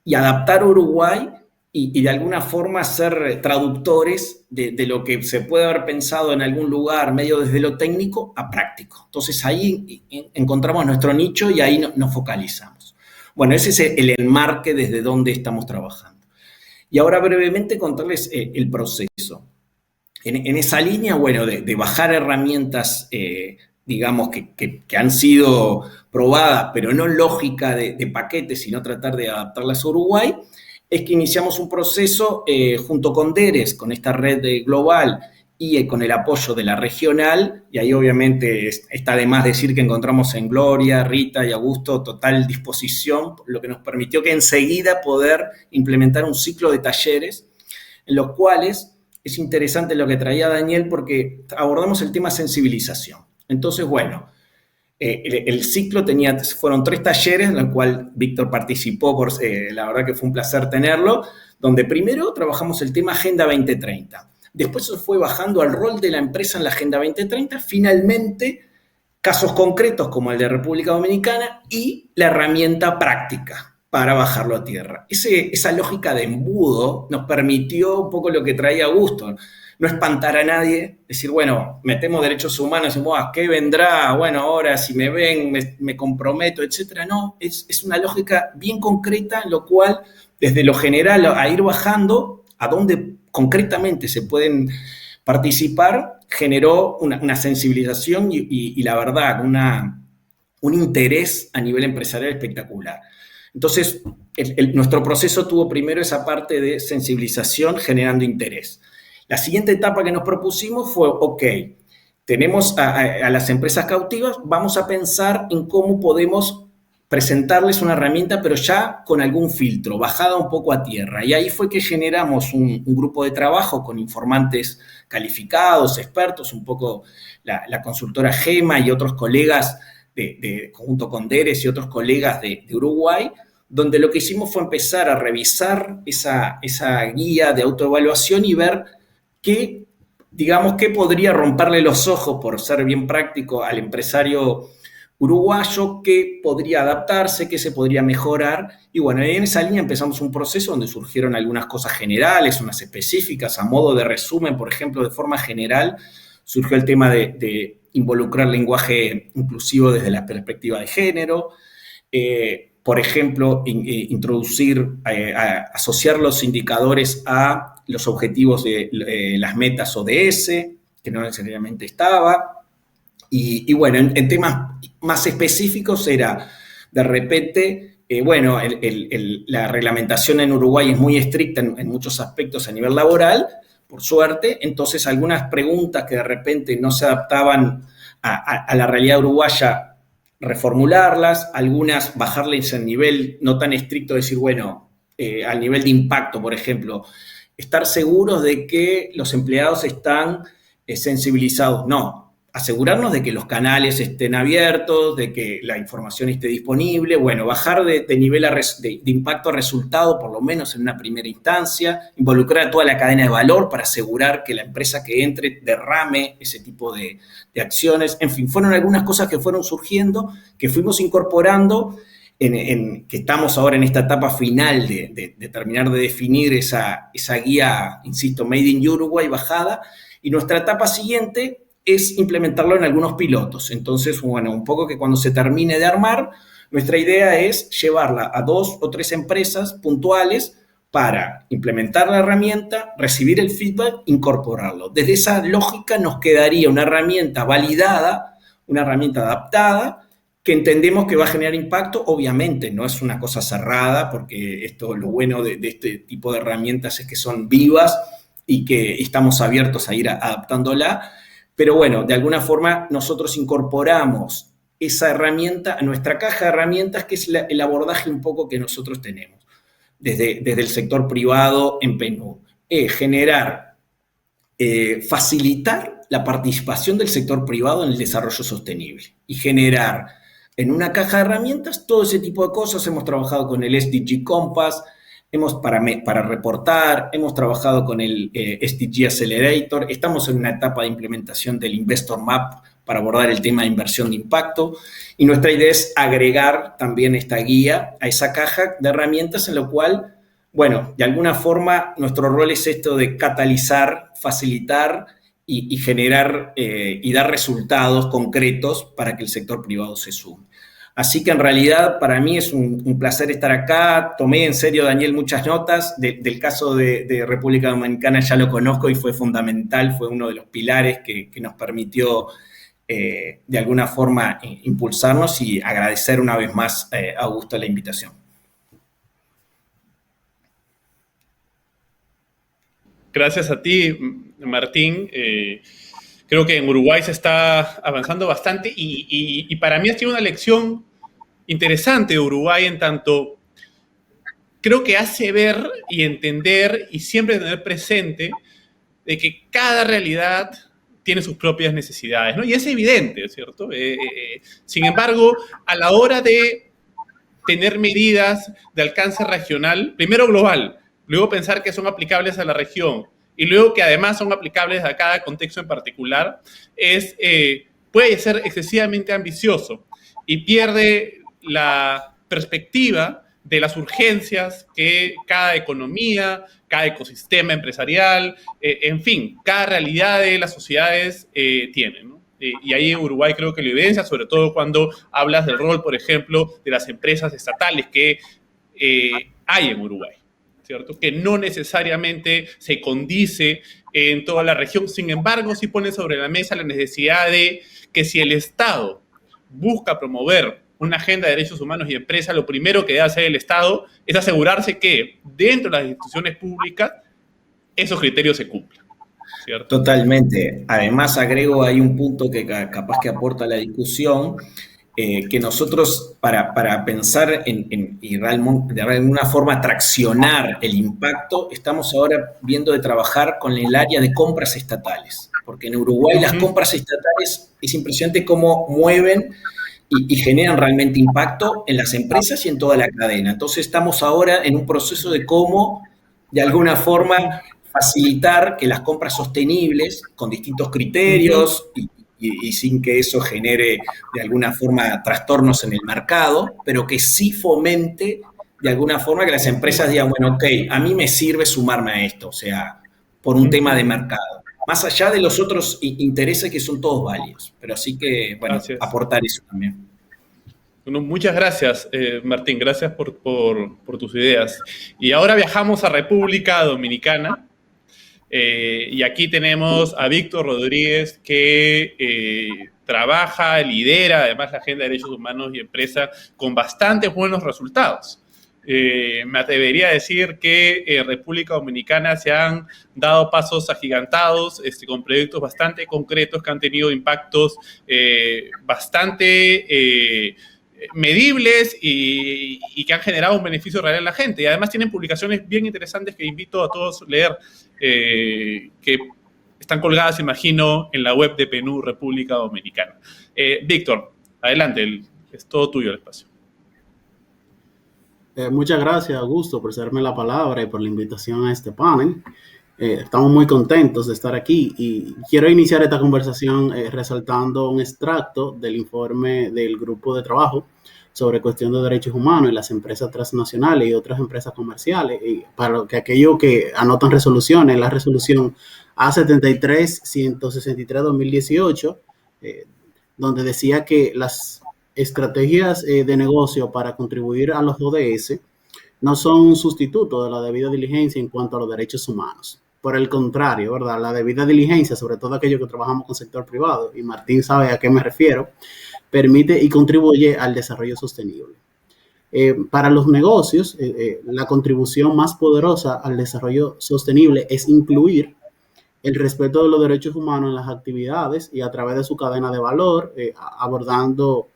y adaptar a Uruguay y de alguna forma ser traductores de lo que se puede haber pensado en algún lugar medio desde lo técnico a práctico. Entonces ahí encontramos nuestro nicho y ahí nos focalizamos. Bueno, ese es el enmarque desde donde estamos trabajando. Y ahora brevemente contarles el proceso. En esa línea, bueno, de bajar herramientas digamos, que han sido probadas, pero no lógica de paquetes, sino tratar de adaptarlas a Uruguay, es que iniciamos un proceso junto con DERES, con esta red global y con el apoyo de la regional, y ahí obviamente está de más decir que encontramos en Gloria, Rita y Augusto total disposición, lo que nos permitió que enseguida poder implementar un ciclo de talleres en los cuales es interesante lo que traía Daniel porque abordamos el tema sensibilización. Entonces, bueno, el ciclo fueron 3 talleres en los cuales Víctor participó, la verdad que fue un placer tenerlo, donde primero trabajamos el tema Agenda 2030. Después se fue bajando al rol de la empresa en la Agenda 2030, finalmente casos concretos como el de República Dominicana y la herramienta práctica para bajarlo a tierra. Esa lógica de embudo nos permitió un poco lo que traía Augusto, no espantar a nadie, decir, bueno, metemos derechos humanos, decimos, ¿qué vendrá? Bueno, ahora si me ven, me comprometo, etcétera. No, es una lógica bien concreta, en lo cual, desde lo general, a ir bajando a donde concretamente se pueden participar, generó una sensibilización y la verdad, un interés a nivel empresarial espectacular. Entonces, nuestro proceso tuvo primero esa parte de sensibilización generando interés. La siguiente etapa que nos propusimos fue, ok, tenemos a las empresas cautivas, vamos a pensar en cómo podemos presentarles una herramienta, pero ya con algún filtro, bajada un poco a tierra. Y ahí fue que generamos un grupo de trabajo con informantes calificados, expertos, un poco la consultora GEMA y otros colegas, junto con DERES y otros colegas de Uruguay, donde lo que hicimos fue empezar a revisar esa guía de autoevaluación y ver qué, digamos, qué podría romperle los ojos, por ser bien práctico, al empresario uruguayo, qué podría adaptarse, qué se podría mejorar. Y bueno, en esa línea empezamos un proceso donde surgieron algunas cosas generales, unas específicas. A modo de resumen, por ejemplo, de forma general, surgió el tema de involucrar lenguaje inclusivo desde la perspectiva de género. Por ejemplo, asociar los indicadores a los objetivos de las metas ODS, que no necesariamente estaba. Y bueno, en temas más específicos era, de repente, la reglamentación en Uruguay es muy estricta en muchos aspectos a nivel laboral, por suerte. Entonces, algunas preguntas que de repente no se adaptaban a la realidad uruguaya, reformularlas, algunas bajarles el nivel no tan estricto, decir, bueno, al nivel de impacto, por ejemplo, estar seguros de que los empleados están sensibilizados. No, asegurarnos de que los canales estén abiertos, de que la información esté disponible, bueno, bajar de nivel de impacto a resultado, por lo menos en una primera instancia, involucrar a toda la cadena de valor para asegurar que la empresa que entre derrame ese tipo de acciones. En fin, fueron algunas cosas que fueron surgiendo, que fuimos incorporando, que estamos ahora en esta etapa final de terminar de definir esa guía, insisto, Made in Uruguay bajada, y nuestra etapa siguiente es implementarlo en algunos pilotos. Entonces, bueno, un poco que cuando se termine de armar, nuestra idea es llevarla a 2 o 3 empresas puntuales para implementar la herramienta, recibir el feedback, incorporarlo. Desde esa lógica nos quedaría una herramienta validada, una herramienta adaptada, que entendemos que va a generar impacto. Obviamente no es una cosa cerrada, porque lo bueno de este tipo de herramientas es que son vivas y que estamos abiertos a ir adaptándola. Pero bueno, de alguna forma nosotros incorporamos esa herramienta a nuestra caja de herramientas, que es el abordaje un poco que nosotros tenemos desde el sector privado en PNUD. Facilitar la participación del sector privado en el desarrollo sostenible y generar en una caja de herramientas todo ese tipo de cosas. Hemos trabajado con el SDG Compass, para reportar, hemos trabajado con el SDG Accelerator, estamos en una etapa de implementación del Investor Map para abordar el tema de inversión de impacto, y nuestra idea es agregar también esta guía a esa caja de herramientas, en lo cual, bueno, de alguna forma nuestro rol es esto de catalizar, facilitar y generar y dar resultados concretos para que el sector privado se sume. Así que en realidad para mí es un placer estar acá. Tomé en serio, Daniel, muchas notas. Del caso de República Dominicana ya lo conozco y fue fundamental, fue uno de los pilares que nos permitió de alguna forma impulsarnos, y agradecer una vez más a Augusto la invitación. Gracias a ti, Martín. Creo que en Uruguay se está avanzando bastante y para mí ha sido una lección interesante de Uruguay, en tanto creo que hace ver y entender y siempre tener presente de que cada realidad tiene sus propias necesidades, ¿no? Y es evidente, ¿cierto? Sin embargo, a la hora de tener medidas de alcance regional, primero global, luego pensar que son aplicables a la región, y luego que además son aplicables a cada contexto en particular, puede ser excesivamente ambicioso y pierde la perspectiva de las urgencias que cada economía, cada ecosistema empresarial, en fin, cada realidad de las sociedades tiene, ¿no? Y ahí en Uruguay creo que lo evidencia, sobre todo cuando hablas del rol, por ejemplo, de las empresas estatales que hay en Uruguay, ¿cierto? Que no necesariamente se condice en toda la región. Sin embargo, sí pone sobre la mesa la necesidad de que si el Estado busca promover una agenda de derechos humanos y empresa, lo primero que debe hacer el Estado es asegurarse que dentro de las instituciones públicas esos criterios se cumplan, ¿cierto? Totalmente. Además, agrego ahí un punto que capaz que aporta a la discusión. que nosotros para pensar y de alguna forma traccionar el impacto, estamos ahora viendo de trabajar con el área de compras estatales, porque en Uruguay las compras estatales es impresionante cómo mueven y generan realmente impacto en las empresas y en toda la cadena. Entonces estamos ahora en un proceso de cómo, de alguna forma, facilitar que las compras sostenibles, con distintos criterios y sin que eso genere de alguna forma trastornos en el mercado, pero que sí fomente de alguna forma que las empresas digan, bueno, ok, a mí me sirve sumarme a esto, o sea, por un tema de mercado. Más allá de los otros intereses que son todos válidos, pero sí que, bueno, aportar eso también. Bueno, muchas gracias, Martín, gracias por tus ideas. Y ahora viajamos a República Dominicana. Y aquí tenemos a Víctor Rodríguez, que trabaja, lidera además la Agenda de Derechos Humanos y Empresa con bastantes buenos resultados. Me atrevería a decir que en República Dominicana se han dado pasos agigantados con proyectos bastante concretos que han tenido impactos bastante medibles y que han generado un beneficio real en la gente. Y además tienen publicaciones bien interesantes que invito a todos a leer, que están colgadas, imagino, en la web de PNUD República Dominicana. Víctor, adelante, es todo tuyo el espacio. Muchas gracias, Augusto, por cederme la palabra y por la invitación a este panel. Estamos muy contentos de estar aquí y quiero iniciar esta conversación resaltando un extracto del informe del grupo de trabajo sobre cuestión de derechos humanos y las empresas transnacionales y otras empresas comerciales. Y para que aquellos que anotan resoluciones, la resolución A73-163-2018, donde decía que las estrategias de negocio para contribuir a los ODS no son un sustituto de la debida diligencia en cuanto a los derechos humanos. Por el contrario, ¿verdad? La debida diligencia, sobre todo aquellos que trabajamos con sector privado, y Martín sabe a qué me refiero, permite y contribuye al desarrollo sostenible. Para los negocios, la contribución más poderosa al desarrollo sostenible es incluir el respeto de los derechos humanos en las actividades y a través de su cadena de valor, abordando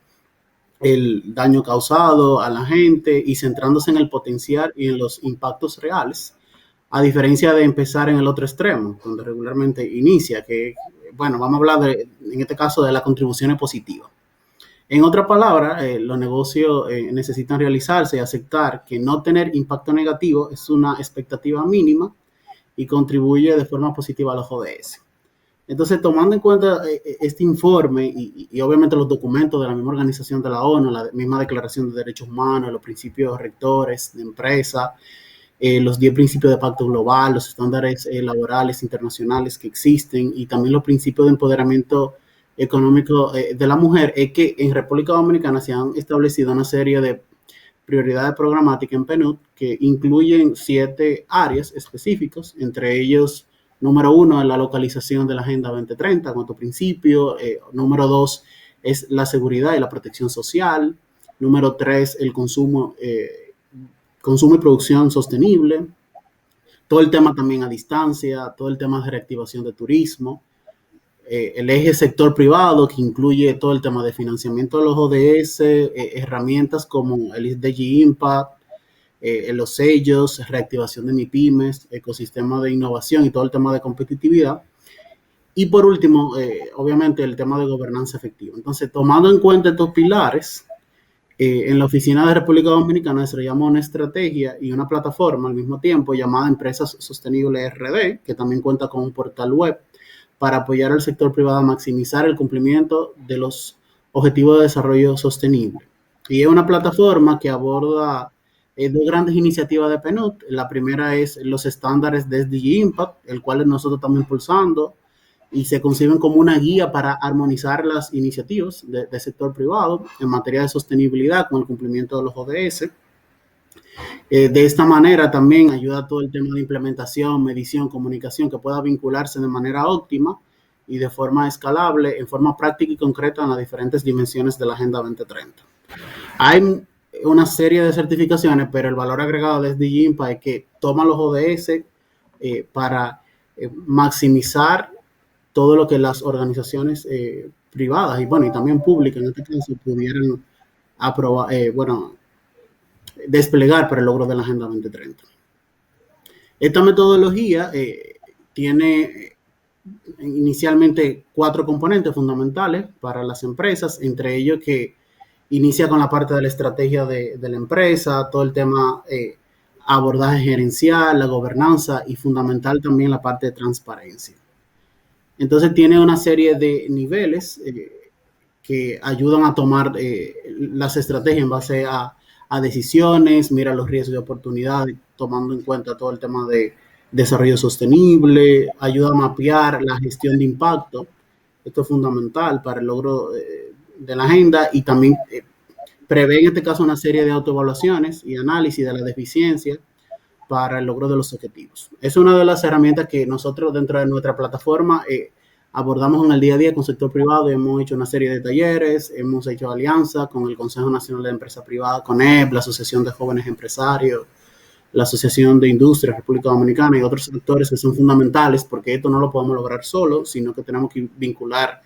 el daño causado a la gente y centrándose en el potencial y en los impactos reales, a diferencia de empezar en el otro extremo, donde regularmente inicia, que, bueno, vamos a hablar en este caso de las contribuciones positivas. En otras palabras, los negocios necesitan realizarse y aceptar que no tener impacto negativo es una expectativa mínima y contribuye de forma positiva a los ODS. Entonces, tomando en cuenta este informe y obviamente los documentos de la misma Organización de la ONU, la misma Declaración de Derechos Humanos, los principios rectores de empresa, los 10 principios de pacto global, los estándares laborales internacionales que existen y también los principios de empoderamiento económico de la mujer, es que en República Dominicana se han establecido una serie de prioridades programáticas en PNUD que incluyen 7 áreas específicas, entre ellos, número 1 es la localización de la Agenda 2030, cuarto principio. Número 2 es la seguridad y la protección social. Número 3, el consumo y producción sostenible. Todo el tema también a distancia, todo el tema de reactivación de turismo. El eje sector privado, que incluye todo el tema de financiamiento de los ODS, herramientas como el SDG Impact, los sellos, reactivación de MIPYMES, ecosistema de innovación y todo el tema de competitividad. Y por último, obviamente, el tema de gobernanza efectiva. Entonces, tomando en cuenta estos pilares, en la oficina de República Dominicana desarrollamos una estrategia y una plataforma al mismo tiempo llamada Empresas Sostenibles RD, que también cuenta con un portal web para apoyar al sector privado a maximizar el cumplimiento de los objetivos de desarrollo sostenible. Y es una plataforma que aborda 2 grandes iniciativas de PNUD. La primera es los estándares de SDG Impact, el cual nosotros estamos impulsando y se conciben como una guía para armonizar las iniciativas del sector privado en materia de sostenibilidad con el cumplimiento de los ODS. De esta manera también ayuda a todo el tema de implementación, medición, comunicación, que pueda vincularse de manera óptima y de forma escalable, en forma práctica y concreta en las diferentes dimensiones de la Agenda 2030. Hay una serie de certificaciones, pero el valor agregado de SDG Impact es que toma los ODS para maximizar todo lo que las organizaciones privadas y bueno, y también públicas en este caso pudieran aprobar, desplegar para el logro de la Agenda 2030. Esta metodología tiene inicialmente 4 componentes fundamentales para las empresas, entre ellos que inicia con la parte de la estrategia de la empresa, todo el tema abordaje gerencial, la gobernanza y fundamental también la parte de transparencia. Entonces tiene una serie de niveles que ayudan a tomar las estrategias en base a decisiones, mira los riesgos y oportunidades, tomando en cuenta todo el tema de desarrollo sostenible, ayuda a mapear la gestión de impacto. Esto es fundamental para el logro de la agenda y también prevé en este caso una serie de autoevaluaciones y análisis de la deficiencia para el logro de los objetivos. Es una de las herramientas que nosotros dentro de nuestra plataforma abordamos en el día a día con el sector privado. Hemos hecho una serie de talleres, hemos hecho alianza con el Consejo Nacional de Empresa Privada, CONEP, la Asociación de Jóvenes Empresarios, la Asociación de Industria República Dominicana y otros sectores que son fundamentales porque esto no lo podemos lograr solo, sino que tenemos que vincular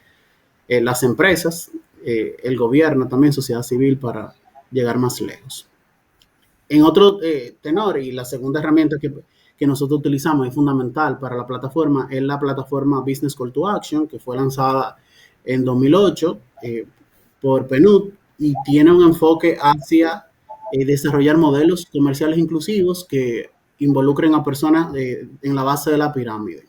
las empresas, el gobierno, también sociedad civil para llegar más lejos. En otro tenor, y la segunda herramienta que nosotros utilizamos es fundamental para la plataforma, es la plataforma Business Call to Action, que fue lanzada en 2008 por PNUD y tiene un enfoque hacia desarrollar modelos comerciales inclusivos que involucren a personas en la base de la pirámide,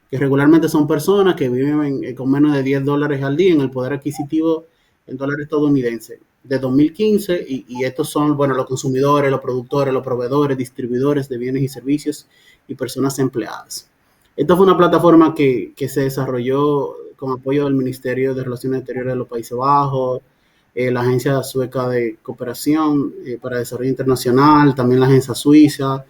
que regularmente son personas que viven con menos de $10 al día en el poder adquisitivo en dólares estadounidenses de 2015 y estos son, bueno, los consumidores, los productores, los proveedores, distribuidores de bienes y servicios y personas empleadas. Esta fue una plataforma que se desarrolló con apoyo del Ministerio de Relaciones Exteriores de los Países Bajos, la Agencia Sueca de Cooperación para Desarrollo Internacional, también la Agencia Suiza,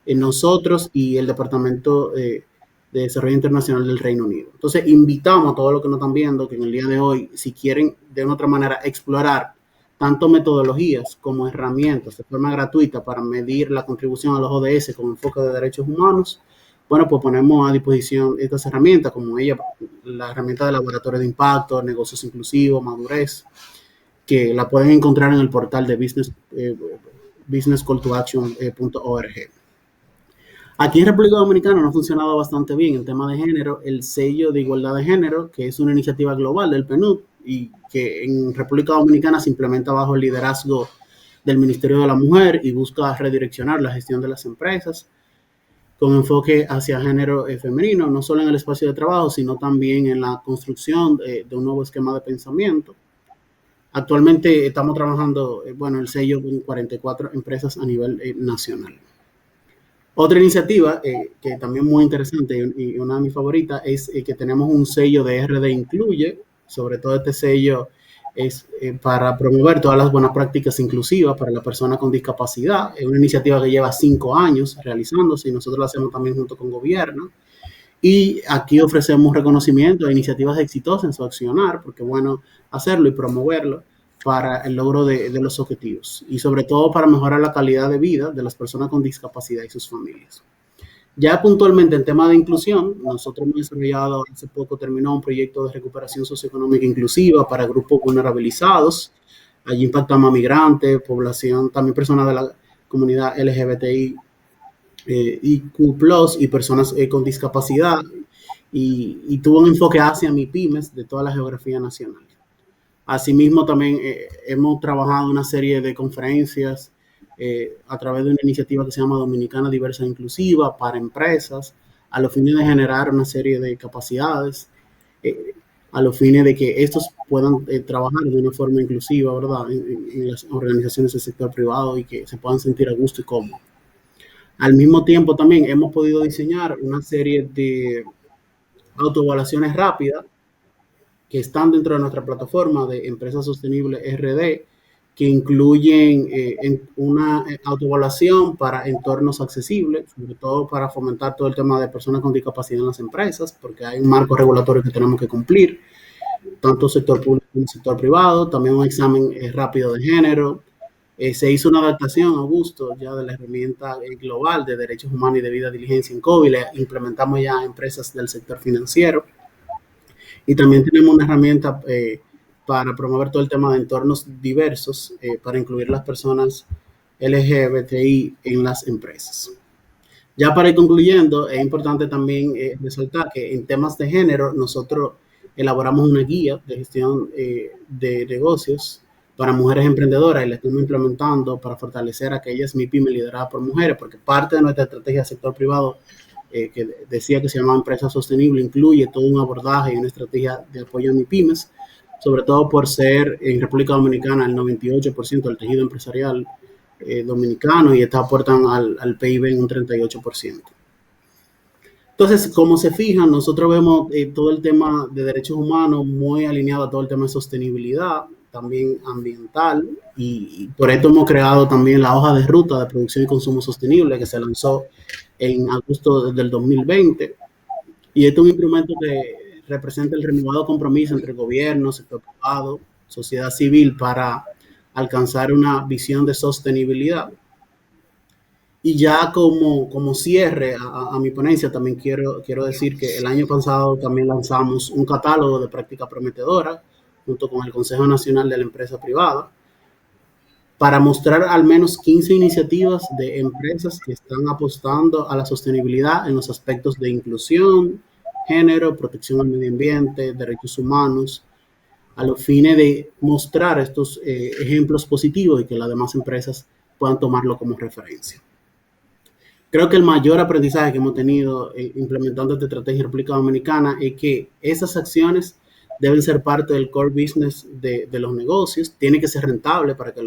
nosotros y el Departamento de Desarrollo Internacional del Reino Unido. Entonces, invitamos a todos los que nos están viendo que en el día de hoy, si quieren de otra manera explorar tanto metodologías como herramientas de forma gratuita para medir la contribución a los ODS con enfoque de derechos humanos, bueno, pues ponemos a disposición estas herramientas como la herramienta de laboratorio de impacto, negocios inclusivos, madurez, que la pueden encontrar en el portal de businesscalltoaction.org. Aquí en República Dominicana no ha funcionado bastante bien el tema de género, el sello de igualdad de género, que es una iniciativa global del PNUD y que en República Dominicana se implementa bajo el liderazgo del Ministerio de la Mujer y busca redireccionar la gestión de las empresas con enfoque hacia género femenino, no solo en el espacio de trabajo, sino también en la construcción de un nuevo esquema de pensamiento. Actualmente estamos trabajando, el sello con 44 empresas a nivel nacional. Otra iniciativa que también muy interesante y una de mis favoritas es que tenemos un sello de RD Incluye. Sobre todo este sello es para promover todas las buenas prácticas inclusivas para la persona con discapacidad. Es una iniciativa que lleva 5 años realizándose y nosotros la hacemos también junto con gobierno. Y aquí ofrecemos reconocimiento a iniciativas exitosas en su accionar, porque bueno hacerlo y promoverlo para el logro de los objetivos y sobre todo para mejorar la calidad de vida de las personas con discapacidad y sus familias. Ya puntualmente en tema de inclusión, nosotros hemos desarrollado, hace poco terminó un proyecto de recuperación socioeconómica inclusiva para grupos vulnerabilizados. Allí impactamos a migrantes, población, también personas de la comunidad LGBTI, IQ+, y personas con discapacidad, y tuvo un enfoque hacia MIPYMES de toda la geografía nacional. Asimismo, también hemos trabajado una serie de conferencias a través de una iniciativa que se llama Dominicana Diversa e Inclusiva para empresas, a los fines de generar una serie de capacidades, a los fines de que estos puedan trabajar de una forma inclusiva, ¿verdad?, en las organizaciones del sector privado y que se puedan sentir a gusto y cómodo. Al mismo tiempo, también hemos podido diseñar una serie de autoevaluaciones rápidas que están dentro de nuestra plataforma de Empresas Sostenibles RD, que incluyen una autoevaluación para entornos accesibles, sobre todo para fomentar todo el tema de personas con discapacidad en las empresas, porque hay un marco regulatorio que tenemos que cumplir, tanto sector público como sector privado. También un examen rápido de género. Se hizo una adaptación, Augusto, ya de la herramienta global de derechos humanos y debida diligencia en COVID. Implementamos ya empresas del sector financiero. Y también tenemos una herramienta para promover todo el tema de entornos diversos, para incluir las personas LGBTI en las empresas. Ya para ir concluyendo, es importante también resaltar que en temas de género nosotros elaboramos una guía de gestión de negocios para mujeres emprendedoras y la estamos implementando para fortalecer aquellas MIPYME lideradas por mujeres, porque parte de nuestra estrategia del sector privado, que decía que se llama Empresa Sostenible, incluye todo un abordaje y una estrategia de apoyo a MIPYMES, sobre todo por ser en República Dominicana el 98% del tejido empresarial dominicano y estas aportan al PIB en un 38%. Entonces, como se fijan, nosotros vemos todo el tema de derechos humanos muy alineado a todo el tema de sostenibilidad, también ambiental, y por esto hemos creado también la hoja de ruta de producción y consumo sostenible que se lanzó en agosto del 2020. Y este es un instrumento que representa el renovado compromiso entre el gobierno, sector privado, sociedad civil para alcanzar una visión de sostenibilidad. Y ya como cierre a mi ponencia, también quiero decir que el año pasado también lanzamos un catálogo de prácticas prometedoras junto con el Consejo Nacional de la Empresa Privada para mostrar al menos 15 iniciativas de empresas que están apostando a la sostenibilidad en los aspectos de inclusión, género, protección al medio ambiente, derechos humanos, a los fines de mostrar estos ejemplos positivos y que las demás empresas puedan tomarlo como referencia. Creo que el mayor aprendizaje que hemos tenido implementando esta estrategia en República Dominicana es que esas acciones deben ser parte del core business de los negocios, tiene que ser rentable para que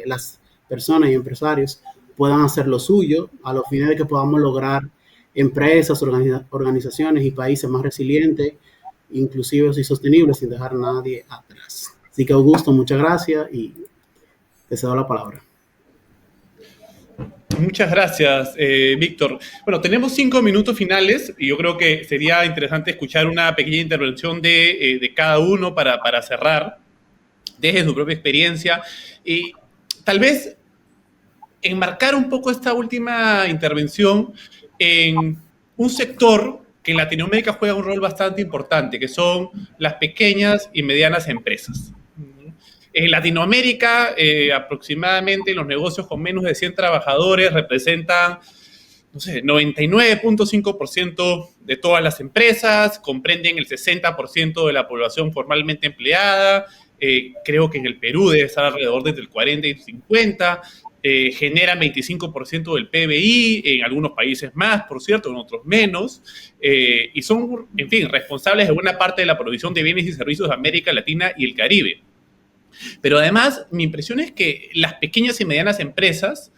las personas y empresarios puedan hacer lo suyo, a los fines de que podamos lograr empresas, organizaciones y países más resilientes, inclusivos y sostenibles sin dejar a nadie atrás. Así que Augusto, muchas gracias y te cedo la palabra. Muchas gracias, Víctor. Bueno, tenemos 5 minutos finales y yo creo que sería interesante escuchar una pequeña intervención de cada uno para cerrar desde su propia experiencia y tal vez enmarcar un poco esta última intervención en un sector que en Latinoamérica juega un rol bastante importante, que son las pequeñas y medianas empresas. En Latinoamérica, aproximadamente los negocios con menos de 100 trabajadores representan, no sé, 99.5% de todas las empresas, comprenden el 60% de la población formalmente empleada, creo que en el Perú debe estar alrededor de entre el 40 y el 50%, generan 25% del PBI, en algunos países más, por cierto, en otros menos, y son, en fin, responsables de buena parte de la provisión de bienes y servicios de América Latina y el Caribe. Pero además, mi impresión es que las pequeñas y medianas empresas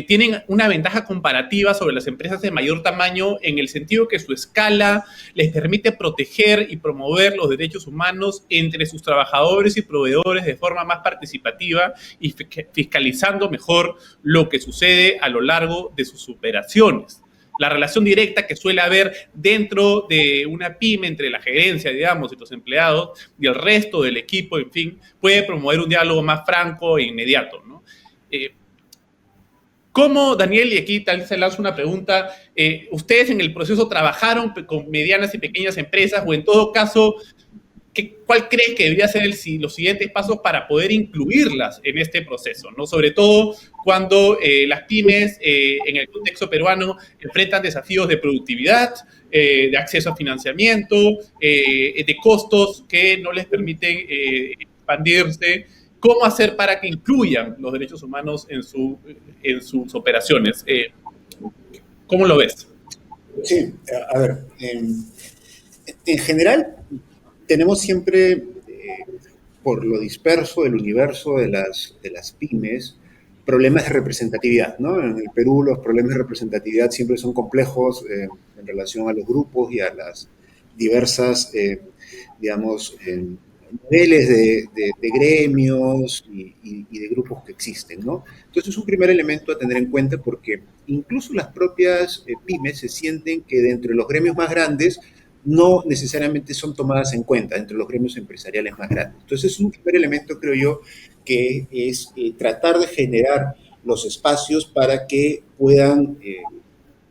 tienen una ventaja comparativa sobre las empresas de mayor tamaño en el sentido que su escala les permite proteger y promover los derechos humanos entre sus trabajadores y proveedores de forma más participativa y fiscalizando mejor lo que sucede a lo largo de sus operaciones. La relación directa que suele haber dentro de una pyme entre la gerencia, digamos, y los empleados y el resto del equipo, en fin, puede promover un diálogo más franco e inmediato, ¿no? ¿Cómo, Daniel, y aquí tal vez se lanza una pregunta, ustedes en el proceso trabajaron con medianas y pequeñas empresas o en todo caso, ¿cuál creen que debería ser los siguientes pasos para poder incluirlas en este proceso, ¿no? Sobre todo cuando las pymes en el contexto peruano enfrentan desafíos de productividad, de acceso a financiamiento, de costos que no les permiten expandirse. ¿Cómo hacer para que incluyan los derechos humanos en sus operaciones? ¿Cómo lo ves? Sí, a ver, en general tenemos siempre, por lo disperso del universo de las pymes, problemas de representatividad, ¿no? En el Perú los problemas de representatividad siempre son complejos en relación a los grupos y a las diversas, digamos, niveles de gremios y de grupos que existen, ¿no? Entonces es un primer elemento a tener en cuenta porque incluso las propias pymes se sienten que dentro de los gremios más grandes no necesariamente son tomadas en cuenta entre los gremios empresariales más grandes. Entonces es un primer elemento, creo yo, que es tratar de generar los espacios para que puedan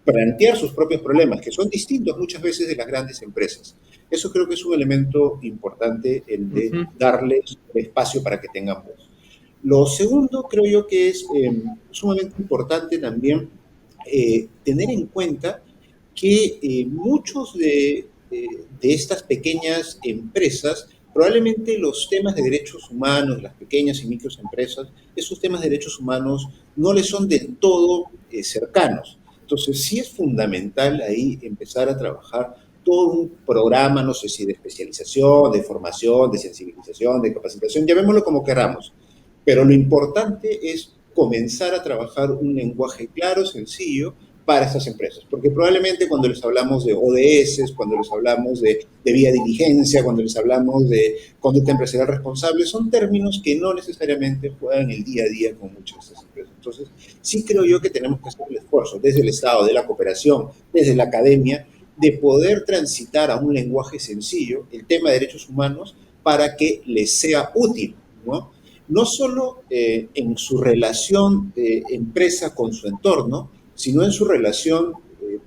plantear sus propios problemas, que son distintos muchas veces de las grandes empresas. Eso creo que es un elemento importante, el de darles espacio para que tengan voz. Lo segundo creo yo que es sumamente importante también tener en cuenta que muchos de estas pequeñas empresas, probablemente los temas de derechos humanos, las pequeñas y microempresas, esos temas de derechos humanos no les son del todo cercanos. Entonces sí es fundamental ahí empezar a trabajar todo un programa, no sé si de especialización, de formación, de sensibilización, de capacitación, llamémoslo como queramos, pero lo importante es comenzar a trabajar un lenguaje claro, sencillo, para estas empresas. Porque probablemente cuando les hablamos de ODS, cuando les hablamos de debida diligencia, cuando les hablamos de conducta empresarial responsable, son términos que no necesariamente juegan el día a día con muchas de estas empresas. Entonces, sí creo yo que tenemos que hacer el esfuerzo desde el Estado, de la cooperación, desde la academia, de poder transitar a un lenguaje sencillo el tema de derechos humanos para que les sea útil, ¿no? No solo en su relación de empresa con su entorno, sino en su relación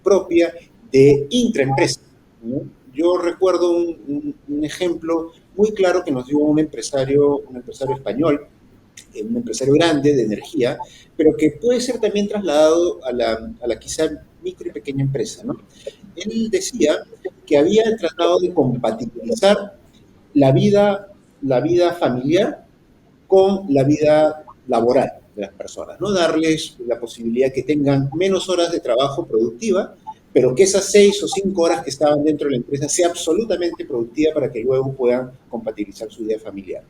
propia de intraempresa, ¿no? Yo recuerdo un ejemplo muy claro que nos dio un empresario español, un empresario grande de energía, pero que puede ser también trasladado a la quizá micro y pequeña empresa, ¿no? Él decía que había tratado de compatibilizar la vida familiar con la vida laboral de las personas, ¿no? Darles la posibilidad que tengan menos horas de trabajo productiva, pero que esas 6 o 5 horas que estaban dentro de la empresa sea absolutamente productiva para que luego puedan compatibilizar su vida familiar.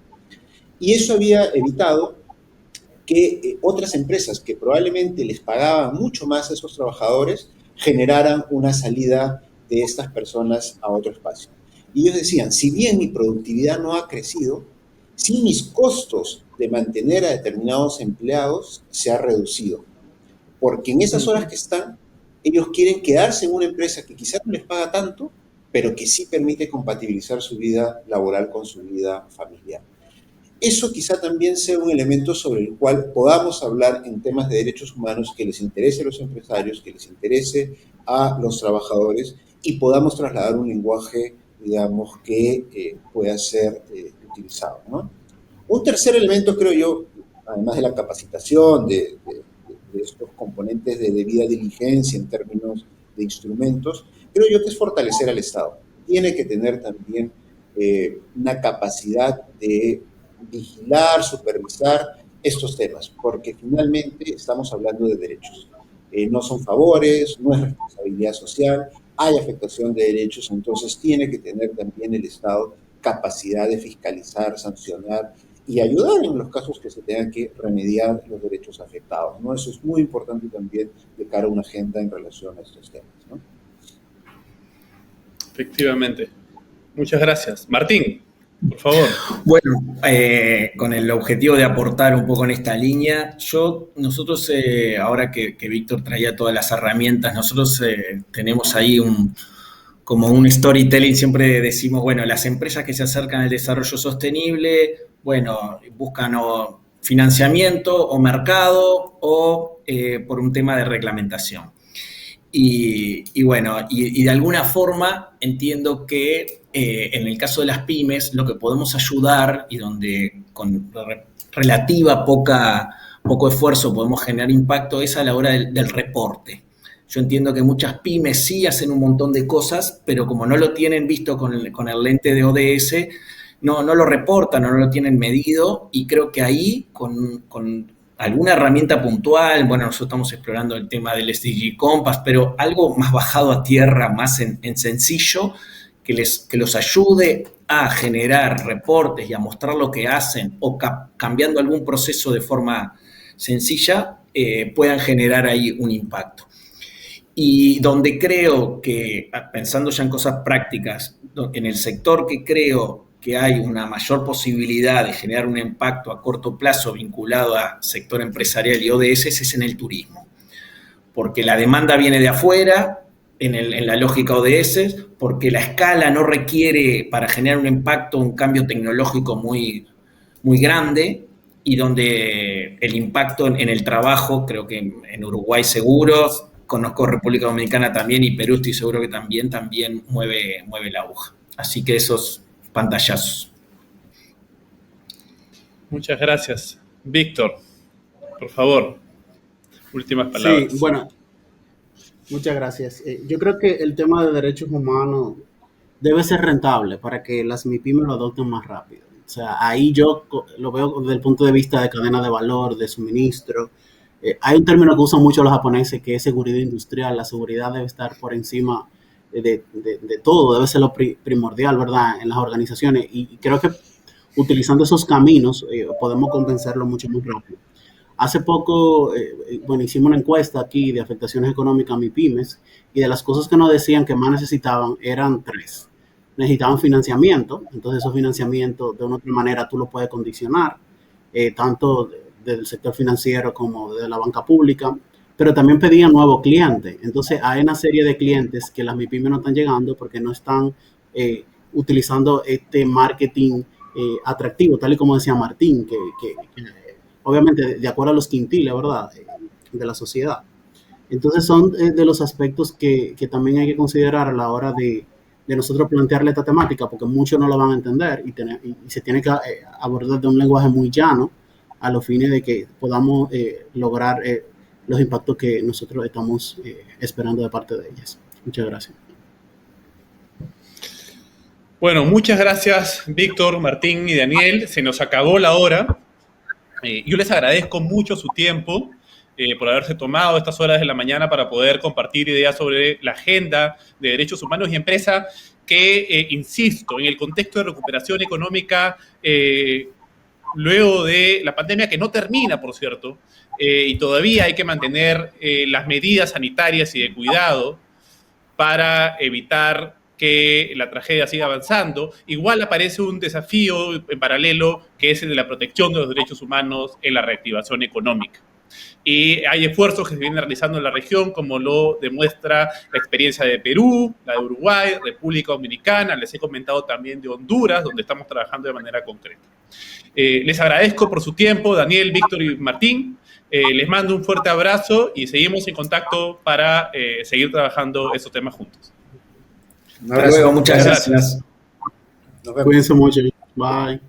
Y eso había evitado que otras empresas que probablemente les pagaban mucho más a esos trabajadores generaran una salida de estas personas a otro espacio. Y ellos decían, si bien mi productividad no ha crecido, sí mis costos de mantener a determinados empleados se ha reducido. Porque en esas horas que están, ellos quieren quedarse en una empresa que quizás no les paga tanto, pero que sí permite compatibilizar su vida laboral con su vida familiar. Eso quizá también sea un elemento sobre el cual podamos hablar en temas de derechos humanos que les interese a los empresarios, que les interese a los trabajadores y podamos trasladar un lenguaje, digamos, que pueda ser utilizado, ¿no? Un tercer elemento, creo yo, además de la capacitación, de estos componentes de debida diligencia en términos de instrumentos, creo yo que es fortalecer al Estado. Tiene que tener también una capacidad de vigilar, supervisar estos temas, porque finalmente estamos hablando de derechos. No son favores, no es responsabilidad social, hay afectación de derechos, entonces tiene que tener también el Estado capacidad de fiscalizar, sancionar y ayudar en los casos que se tengan que remediar los derechos afectados, ¿no? Eso es muy importante también de cara a una agenda en relación a estos temas, ¿no? Efectivamente. Muchas gracias. Martín, por favor. Bueno, con el objetivo de aportar un poco en esta línea, nosotros, ahora que Víctor traía todas las herramientas, nosotros tenemos ahí como un storytelling, siempre decimos, bueno, las empresas que se acercan al desarrollo sostenible, bueno, buscan o financiamiento o mercado o por un tema de reglamentación. Y bueno, y de alguna forma entiendo que en el caso de las pymes, lo que podemos ayudar y donde con relativa poco esfuerzo podemos generar impacto es a la hora del reporte. Yo entiendo que muchas pymes sí hacen un montón de cosas, pero como no lo tienen visto con el lente de ODS, no lo reportan o no lo tienen medido, y creo que ahí con alguna herramienta puntual, bueno, nosotros estamos explorando el tema del SDG Compass, pero algo más bajado a tierra, más en sencillo, que los ayude a generar reportes y a mostrar lo que hacen o cambiando algún proceso de forma sencilla, puedan generar ahí un impacto. Y donde creo que, pensando ya en cosas prácticas, en el sector que creo que hay una mayor posibilidad de generar un impacto a corto plazo vinculado a sector empresarial y ODS es en el turismo. Porque la demanda viene de afuera, en la lógica ODS, porque la escala no requiere para generar un impacto, un cambio tecnológico muy, muy grande, y donde el impacto en el trabajo, creo que en Uruguay seguro, conozco República Dominicana también y Perú estoy seguro que también mueve la aguja. Así que esos pantallazos. Muchas gracias. Víctor, por favor, últimas palabras. Sí, bueno, muchas gracias. Yo creo que el tema de derechos humanos debe ser rentable para que las MIPIMES lo adopten más rápido. O sea, ahí yo lo veo desde el punto de vista de cadena de valor, de suministro. Hay un término que usan mucho los japoneses que es seguridad industrial. La seguridad debe estar por encima de todo, debe ser lo primordial, ¿verdad? En las organizaciones. Y creo que utilizando esos caminos podemos convencerlo mucho más rápido. Hace poco, bueno, hicimos una encuesta aquí de afectaciones económicas a MIPIMES y de las cosas que nos decían que más necesitaban eran tres. Necesitaban financiamiento, entonces esos financiamientos de una u otra manera tú lo puedes condicionar, tanto del sector financiero como de la banca pública, pero también pedían nuevos clientes. Entonces hay una serie de clientes que las MIPIMES no están llegando porque no están utilizando este marketing atractivo, tal y como decía Martín, que obviamente de acuerdo a los quintiles, ¿verdad?, de la sociedad. Entonces son de los aspectos que también hay que considerar a la hora de nosotros plantearle esta temática, porque muchos no lo van a entender y se tiene que abordar de un lenguaje muy llano a los fines de que podamos lograr los impactos que nosotros estamos esperando de parte de ellas. Muchas gracias. Bueno, muchas gracias, Víctor, Martín y Daniel. Se nos acabó la hora. Yo les agradezco mucho su tiempo por haberse tomado estas horas de la mañana para poder compartir ideas sobre la agenda de derechos humanos y empresa que, insisto, en el contexto de recuperación económica, luego de la pandemia, que no termina, por cierto, y todavía hay que mantener las medidas sanitarias y de cuidado para evitar que la tragedia siga avanzando. Igual aparece un desafío en paralelo, que es el de la protección de los derechos humanos en la reactivación económica. Y hay esfuerzos que se vienen realizando en la región, como lo demuestra la experiencia de Perú, la de Uruguay, República Dominicana, les he comentado también de Honduras, donde estamos trabajando de manera concreta. Les agradezco por su tiempo, Daniel, Víctor y Martín. Les mando un fuerte abrazo y seguimos en contacto para seguir trabajando estos temas juntos. Hasta luego, muchas gracias. Cuídense mucho. Bye.